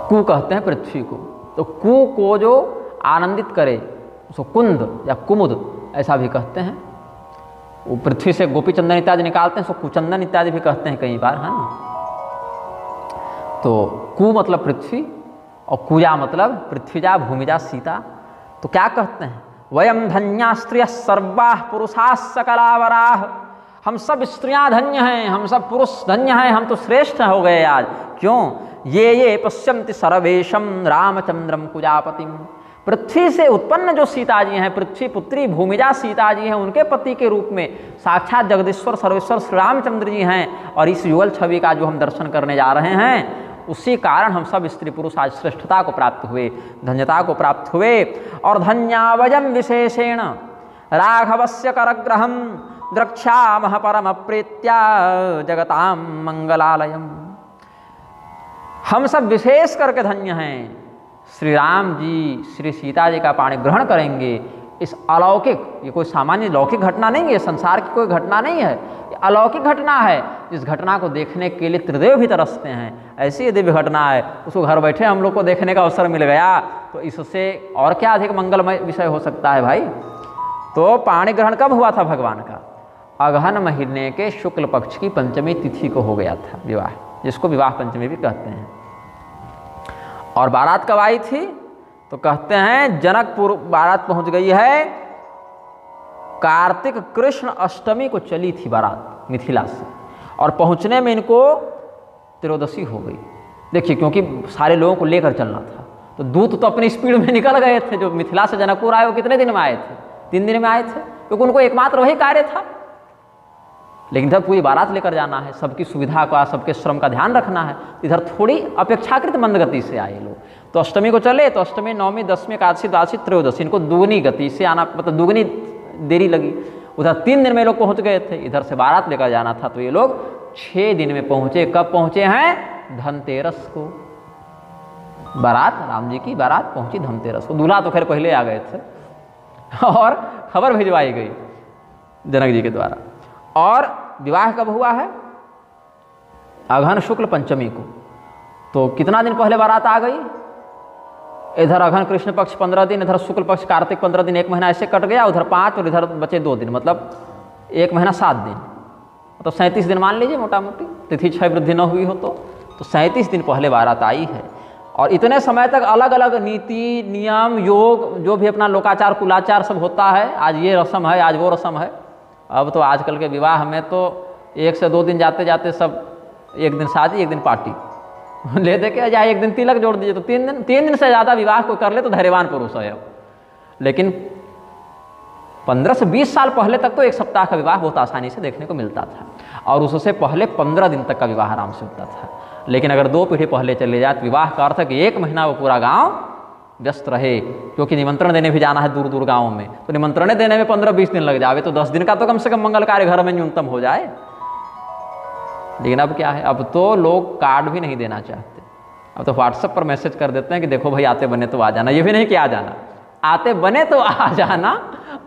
कु कहते हैं पृथ्वी को, तो कु को जो आनंदित करे उसको कुंद या कुमुद ऐसा भी कहते हैं। वो पृथ्वी से गोपी चंदन इत्यादि निकालते हैं, उसको कुचंदन इत्यादि भी कहते हैं कई बार, है ना। तो कु मतलब पृथ्वी और कुजा मतलब पृथ्वीजा भूमिजा सीता। तो क्या कहते हैं, वयम धन्या स्त्रियः सर्वाः पुरुषाः सकलावराः। हम सब स्त्रियां धन्य हैं, हम सब पुरुष धन्य हैं, हम तो श्रेष्ठ हो गए आज। क्यों, ये पश्यन्ति सर्वेशम रामचंद्रम कुजापतिम। पृथ्वी से उत्पन्न जो सीता जी हैं, पृथ्वी पुत्री भूमिजा सीता जी हैं, उनके पति के रूप में साक्षात जगदीश्वर सर्वेश्वर श्री रामचंद्र जी हैं। और इस युगल छवि का जो हम दर्शन करने जा रहे हैं, उसी कारण हम सब स्त्री पुरुष आज श्रेष्ठता को प्राप्त हुए, धन्यता को प्राप्त हुए। और धन्यावयम विशेषेण राघवस्य करग्रहम द्रक्ष्यामः परम प्रीत्या जगताम मंगलालयम। हम सब विशेष करके धन्य हैं, श्री राम जी श्री सीता जी का पाणी ग्रहण करेंगे। इस अलौकिक, ये कोई सामान्य लौकिक घटना नहीं है, संसार की कोई घटना नहीं है, ये अलौकिक घटना है। जिस घटना को देखने के लिए त्रिदेव भी तरसते हैं, ऐसी ये दिव्य घटना है, उसको घर बैठे हम लोग को देखने का अवसर मिल गया, तो इससे और क्या अधिक मंगलमय विषय हो सकता है भाई। तो पाणी ग्रहण कब हुआ था भगवान का, अगहन महीने के शुक्ल पक्ष की पंचमी तिथि को हो गया था विवाह, जिसको विवाह पंचमी भी कहते हैं। और बारात कब आई थी, तो कहते हैं जनकपुर बारात पहुंच गई है, कार्तिक कृष्ण अष्टमी को चली थी बारात मिथिला से, और पहुंचने में इनको त्रयोदशी हो गई। देखिए, क्योंकि सारे लोगों को लेकर चलना था, तो दूत तो अपनी स्पीड में निकल गए थे। जो मिथिला से जनकपुर आए वो कितने दिन में आए थे? 3 दिन में आए थे, क्योंकि उनको एकमात्र वही कार्य था। लेकिन इधर पूरी बारात लेकर जाना है, सबकी सुविधा का, सबके श्रम का ध्यान रखना है। इधर थोड़ी अपेक्षाकृत मंद गति से आए लोग। तो अष्टमी को चले, तो अष्टमी, नवमी, दसवीं, एकादशी, द्वादशी, त्रयोदशी, इनको दुगनी गति से आना, मतलब दुगनी देरी लगी। उधर 3 दिन में लोग पहुंच गए थे, इधर से बारात लेकर जाना था, तो ये लोग 6 दिन में पहुंचे। कब पहुंचे हैं? धनतेरस को। बारात, राम जी की बारात पहुंची धनतेरस को। दूल्हा तो खैर पहले आ गए थे, और खबर भिजवाई गई जनक जी के द्वारा। और विवाह कब हुआ है? अघन शुक्ल पंचमी को। तो कितना दिन पहले बारात आ गई? इधर अघन कृष्ण पक्ष 15 दिन, इधर शुक्ल पक्ष कार्तिक 15 दिन, 1 महीना ऐसे कट गया। उधर 5 और इधर बचे 2 दिन, मतलब 1 महीना 7 दिन, तो 37 दिन मान लीजिए मोटा मोटी, तिथि 6 वृद्धि न हुई हो तो 37 दिन पहले बारात आई है। और इतने समय तक अलग अलग नीति, नियम, योग, जो भी अपना लोकाचार कुलाचार सब होता है, आज ये रस्म है, आज वो रस्म है। अब तो आजकल के विवाह में तो 1 से 2 दिन जाते जाते सब 1 दिन शादी, 1 दिन पार्टी ले दे के, या 1 दिन तिलक जोड़ दीजिए, तो 3 दिन से ज़्यादा विवाह को कर ले तो धैर्यवान पुरुष है अब। लेकिन 15 से 20 साल पहले तक तो 1 सप्ताह का विवाह बहुत आसानी से देखने को मिलता था, और उससे पहले 15 दिन तक का विवाह आराम से होता था। लेकिन अगर 2 पीढ़ी पहले चले जाए तो विवाह का अर्थ है कि 1 महीना वो पूरा गांव व्यस्त रहे, क्योंकि निमंत्रण देने भी जाना है दूर दूर गाँव में, तो निमंत्रण देने में 15-20 दिन लग जावे, तो 10 दिन का तो कम से कम मंगल कार्य घर में न्यूनतम हो जाए। लेकिन अब क्या है, अब तो लोग कार्ड भी नहीं देना चाहते, अब तो व्हाट्सएप पर मैसेज कर देते हैं कि देखो भाई आते बने तो आ जाना। ये भी नहीं कि आ जाना, आते बने तो आ जाना,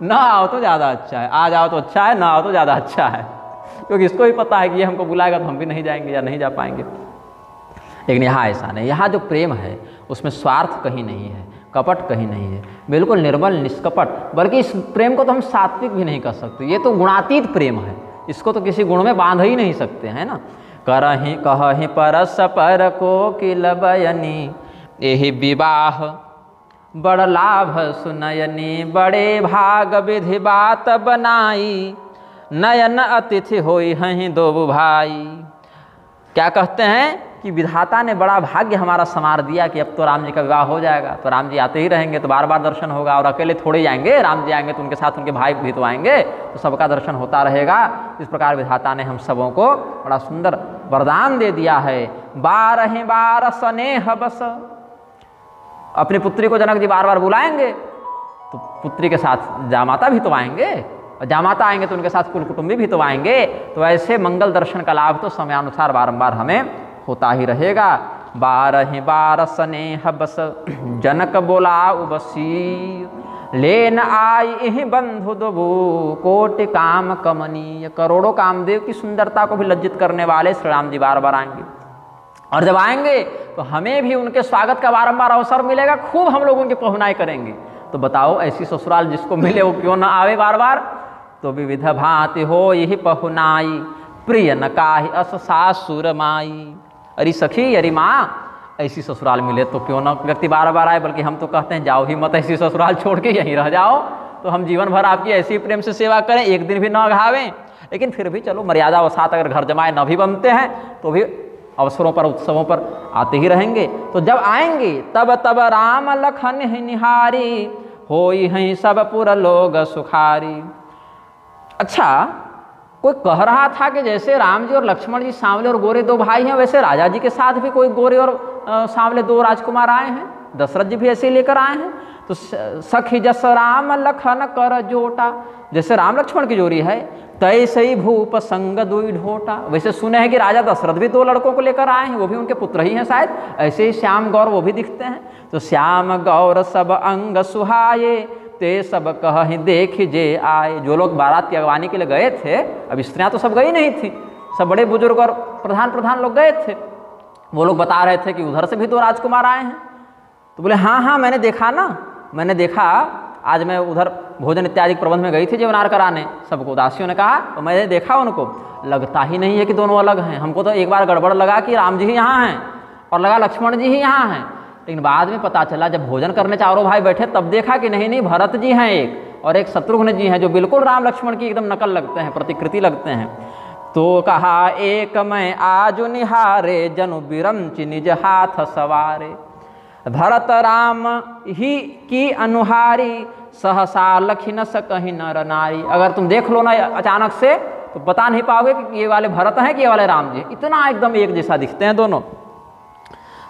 ना आओ तो ज़्यादा अच्छा है, आ जाओ तो अच्छा है, ना आओ तो ज़्यादा अच्छा है, क्योंकि इसको भी पता है कि ये हमको बुलाएगा तो हम भी नहीं जाएंगे या नहीं जा पाएंगे। लेकिन यहाँ ऐसा नहीं, यहाँ जो प्रेम है उसमें स्वार्थ कहीं नहीं है, कपट कहीं नहीं है, बिल्कुल निर्मल निष्कपट। बल्कि इस प्रेम को तो हम सात्विक भी नहीं कर सकते, ये तो गुणातीत प्रेम है, इसको तो किसी गुण में बांध ही नहीं सकते, है ना। करहि कहहि परस पर को किल बयनी, एहि विवाह बड़ लाभ सुनयनी, बड़े भाग विधि बात बनाई, नयन अतिथि होई हहीं दो भाई। क्या कहते हैं कि विधाता ने बड़ा भाग्य हमारा संवार दिया कि अब तो राम जी का विवाह हो जाएगा, तो राम जी आते ही रहेंगे तो बार बार दर्शन होगा, और अकेले थोड़े जाएंगे, राम जी आएंगे तो उनके साथ उनके भाई भी तो आएंगे, तो सबका दर्शन होता रहेगा। इस प्रकार विधाता ने हम सबों को बड़ा सुंदर वरदान दे दिया है। 12 स्नेह बस, अपनी पुत्री को जनक जी बार बार बुलाएंगे तो पुत्री के साथ जामाता भी तो आएंगे, और जामाता आएंगे तो उनके साथ कुल कुटुंबी भी तो आएंगे। तो ऐसे मंगल दर्शन का लाभ तो समयानुसार बारंबार हमें होता ही रहेगा। 12 स्नेह बस, जनक बोला उबसी, लेन आई बंधु दुबु, कोटि काम कमनीय। करोड़ों कामदेव की सुंदरता को भी लज्जित करने वाले श्री राम जी बार बार आएंगे, और जब आएंगे तो हमें भी उनके स्वागत का बारंबार अवसर मिलेगा, खूब हम लोग उनकी पहुनाई करेंगे। तो बताओ, ऐसी ससुराल जिसको मिले वो क्यों ना आवे बार बार। तो विविध भांति हो यही पहुनाई, प्रिय न काहि अस सासुर माई। अरे सखी, अरे माँ, ऐसी ससुराल मिले तो क्यों ना व्यक्ति बार बार आए। बल्कि हम तो कहते हैं जाओ ही मत, ऐसी ससुराल छोड़ के यहीं रह जाओ, तो हम जीवन भर आपकी ऐसी प्रेम से सेवा करें, एक दिन भी ना घावें। लेकिन फिर भी चलो, मर्यादा वसात अगर घर जमाए न भी बनते हैं तो भी अवसरों पर, उत्सवों पर आते ही रहेंगे। तो जब आएंगे तब तब राम लखन निहारी, होई हैं सब पुर लोग सुखारी। अच्छा, कोई कह रहा था कि जैसे राम जी और लक्ष्मण जी सांवले और गोरे 2 भाई हैं, वैसे राजा जी के साथ भी कोई गोरे और सांवले 2 राजकुमार आए हैं, दशरथ जी भी ऐसे ही लेकर आए हैं। तो सखी जस राम लखन कर जोटा, जैसे राम लक्ष्मण की जोड़ी है, तैसे ही भूप संग दुई ढोटा। वैसे सुने हैं कि राजा दशरथ भी 2 लड़कों को लेकर आए हैं, वो भी उनके पुत्र ही हैं शायद। ऐसे ही श्याम गौर वो भी दिखते हैं। तो श्याम गौर सब अंग सुहाये, ते सब कहीं देख जे आए। जो लोग बारात की अगवानी के लिए गए थे, अब स्त्रियां तो सब गई नहीं थी, सब बड़े बुजुर्ग और प्रधान लोग गए थे। वो लोग बता रहे थे कि उधर से भी 2 राजकुमार आए हैं। तो बोले हाँ हाँ, मैंने देखा ना, मैंने देखा, आज मैं उधर भोजन इत्यादि प्रबंध में गई थी जीवनार कराने, सबको दासियों ने कहा, तो मैंने देखा उनको, लगता ही नहीं है कि दोनों अलग हैं। हमको तो एक बार गड़बड़ लगा कि राम जी ही यहाँ हैं, और लगा लक्ष्मण जी ही यहाँ हैं। लेकिन बाद में पता चला, जब भोजन करने चारों भाई बैठे, तब देखा कि नहीं, भरत जी हैं एक, और एक शत्रुघ्न जी हैं, जो बिल्कुल राम लक्ष्मण की एकदम नकल लगते हैं, प्रतिकृति लगते हैं। तो कहा एक मैं आज निहारे, जनु बिरंच निज हाथ सवारे। भरत राम ही की अनुहारी, सहसा लखी न सकहि नर नारी। अगर तुम देख लो ना अचानक से तो बता नहीं पाओगे कि ये वाले भरत हैं कि ये वाले राम जी, इतना एकदम एक जैसा दिखते हैं दोनों।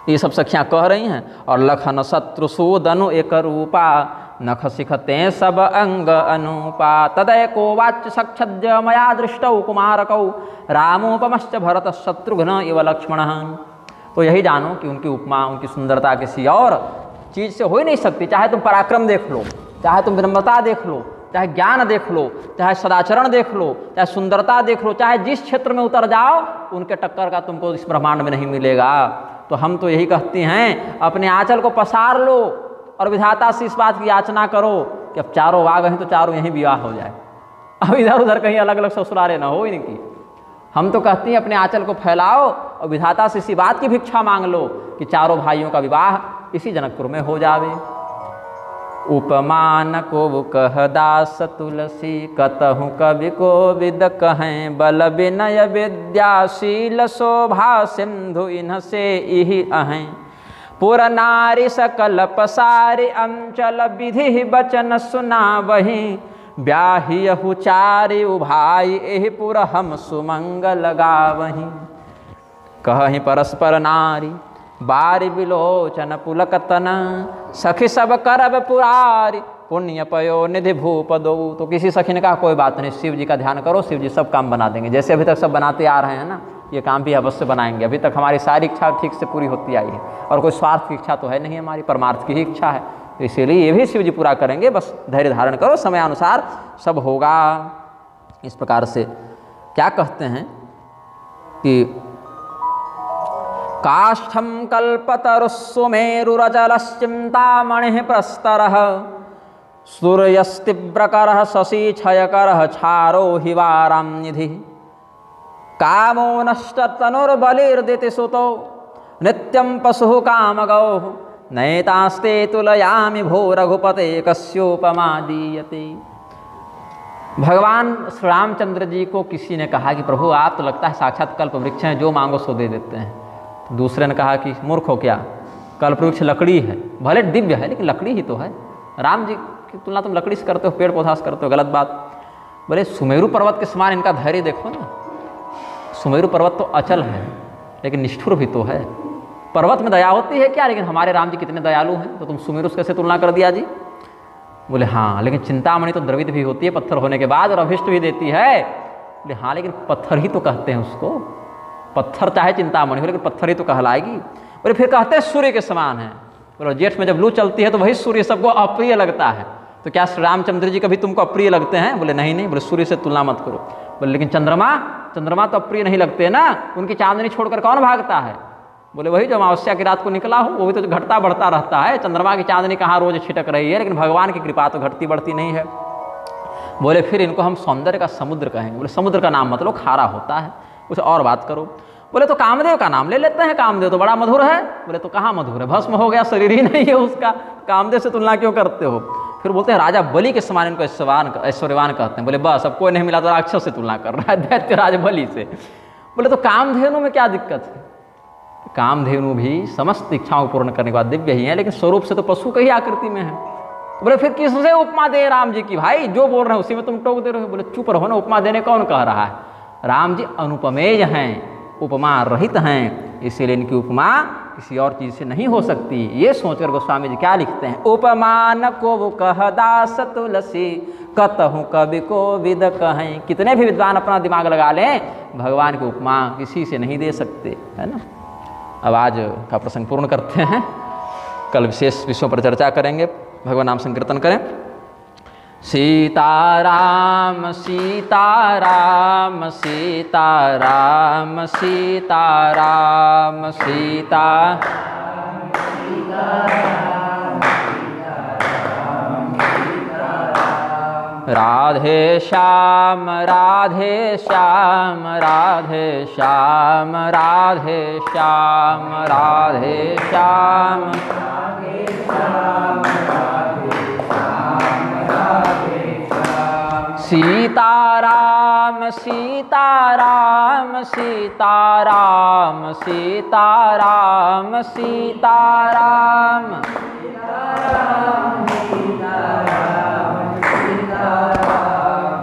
ये सब सखियाँ कह रही हैं। और लखन शत्रुसूदनु एक रूपा, नख सिखते सब अंग अनुपा। तदय को वाच्य सक्षज्य मया दृष्टौ कुमारकौ, रामोपमश्च भरत शत्रुघ्न इव लक्ष्मण। तो यही जानो कि उनकी उपमा, उनकी सुंदरता किसी और चीज़ से हो ही नहीं सकती। चाहे तुम पराक्रम देख लो, चाहे तुम विनम्रता देख लो, चाहे ज्ञान देख लो, चाहे सदाचरण देख लो, चाहे सुंदरता देख लो, चाहे जिस क्षेत्र में उतर जाओ, उनके टक्कर का तुमको इस ब्रह्मांड में नहीं मिलेगा। तो हम तो यही कहते हैं, अपने आंचल को पसार लो और विधाता से इस बात की याचना करो कि अब चारों आ गए हैं तो चारों यहीं विवाह हो जाए, अब इधर उधर कहीं अलग अलग ससुराले ना हो इनकी। हम तो कहते हैं अपने आंचल को फैलाओ और विधाता से इसी बात की भिक्षा मांग लो कि चारों भाइयों का विवाह इसी जनकपुर में हो जावे। उपमान को कह दास तुलसी, कतहु कवि को विद कहें। बल विनय विद्याशील शोभा, सिंधु इन्ह से इहि अहें। पुर नारी सकल पसारि, अंचल विधि बचन सुना वही। ब्याहियहु चारि उभाई, एहि पुर हम सुमंगल गावहीं। कहहि परस्पर नारी, बारि विलोचन पुलकतन। सखी सब करब पुरारी, पुण्य पयो निधि भूप दो। तो किसी सखी ने कहा कोई बात नहीं, शिव जी का ध्यान करो, शिव जी सब काम बना देंगे। जैसे अभी तक सब बनाते आ रहे हैं ना, ये काम भी अवश्य बनाएंगे। अभी तक हमारी सारी इच्छा ठीक से पूरी होती आई है, और कोई स्वार्थ की इच्छा तो है नहीं, हमारी परमार्थ की ही इच्छा है। तो इसीलिए ये भी शिव जी पूरा करेंगे, बस धैर्य धारण करो, समयानुसार सब होगा। इस प्रकार से क्या कहते हैं कि काष्ठम कल्पतरुस्सुमेरुरजलश्चिंतामणिः प्रस्तरः। सूर्यस्तीव्रकरः शशि क्षयकरः, क्षारो हिवारां निधिः। कामो नष्टतनुर्बलिर्दितिसुतो, नित्यं पशुः कामगौः। नैतास्ते तुलयामि भो रघुपते, कस्योपमा दीयते। भगवान श्री रामचंद्र जी को किसी ने कहा कि प्रभु आप तो लगता है साक्षात कल्प वृक्ष हैं, जो मांगो सो दे देते हैं। तो दूसरे ने कहा कि मूर्ख हो क्या, कल्प वृक्ष लकड़ी है, भले दिव्य है लेकिन लकड़ी ही तो है। राम जी की तुलना तुम लकड़ी से करते हो, पेड़ पौधा से करते हो, गलत बात। बोले सुमेरु पर्वत के समान इनका धैर्य देखो ना। सुमेरु पर्वत तो अचल है लेकिन निष्ठुर भी तो है। पर्वत में दया होती है क्या, लेकिन हमारे राम जी कितने दयालु हैं, तो तुम सुमेरु से कैसे तुलना कर दिया जी। बोले हाँ, लेकिन चिंतामणि तो द्रवित भी होती है पत्थर होने के बाद, और अभिष्ट भी देती है। बोले हाँ, लेकिन पत्थर ही तो कहते हैं उसको, पत्थर चाहे चिंतामणि हो लेकिन पत्थर ही तो कहलाएगी। बोले फिर कहते हैं सूर्य के समान है। बोले जेठ में जब लू चलती है तो वही सूर्य सबको अप्रिय लगता है, तो क्या श्री रामचंद्र जी कभी तुमको अप्रिय लगते हैं। बोले नहीं नहीं। बोले सूर्य से तुलना मत करो। बोले लेकिन चंद्रमा तो अप्रिय नहीं लगते ना, उनकी चांदनी छोड़कर कौन भागता है। बोले वही जो अमावस्या की रात को निकला हो, वो भी तो घटता बढ़ता रहता है। चंद्रमा की चांदनी कहाँ रोज छिटक रही है, लेकिन भगवान की कृपा तो घटती बढ़ती नहीं है। बोले फिर इनको हम सौंदर्य का समुद्र कहेंगे। बोले समुद्र का नाम मतलब खारा होता है, कुछ और बात करो। बोले तो कामदेव का नाम ले लेते हैं, कामदेव तो बड़ा मधुर है। बोले तो कहाँ मधुर है, भस्म हो गया, शरीर ही नहीं है उसका, कामदेव से तुलना क्यों करते हो। फिर बोलते हैं राजा बलि के समान इनको ऐश्वर्यवान कहते हैं। बोले बस अब कोई नहीं मिला तो राक्षस से तुलना कर रहा है, दैत्य राज बलि से। बोले तो कामधेनु में क्या दिक्कत है। कामधेनु भी समस्त इच्छाओं को पूर्ण करने के बाद दिव्य ही है, लेकिन स्वरूप से तो पशु की ही आकृति में है। बोले फिर किससे उपमा दे राम जी की, भाई जो बोल रहे हैं उसी में तुम टोक दे रहे हो। बोले चुप रहो ना, उपमा देने कौन कह रहा है। राम जी अनुपमेय हैं, उपमा रहित हैं, इसीलिए इनकी उपमा किसी और चीज़ से नहीं हो सकती। ये सोचकर गोस्वामी जी क्या लिखते हैं, उपमान को कह दास तुलसी, कतहु कवि को विद कहें। कितने भी विद्वान अपना दिमाग लगा लें, भगवान की उपमा किसी से नहीं दे सकते, है ना। अब आज का प्रसंग पूर्ण करते हैं, कल विशेष विषयों पर चर्चा करेंगे। भगवान नाम संकीर्तन करें। सीताराम सीताराम सीताराम सीताराम सीता राधे श्याम राधे श्याम राधे श्याम राधे श्याम राधे श्याम सीताराम सीताराम सीताराम सीताराम सीताराम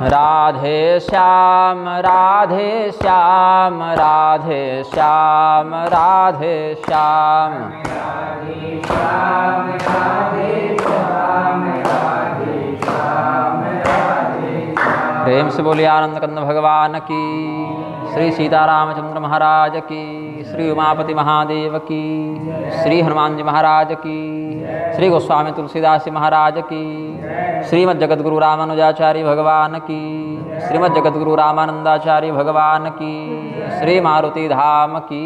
राधे श्याम राधे श्याम राधे श्याम राधे श्याम प्रेम से बोलिए आनंद कंद भगवान की, श्री सीतारामचंद्र महाराज की, श्री उमापति महादेव की, श्री हनुमान जी महाराज की, श्री गोस्वामी तुलसीदास जी महाराज की, श्रीमद् जगद्गुरु रामानुजाचार्य भगवान की, श्रीमद् जगद्गुरु रामानंदाचार्य भगवान की, श्री मारुति धाम की।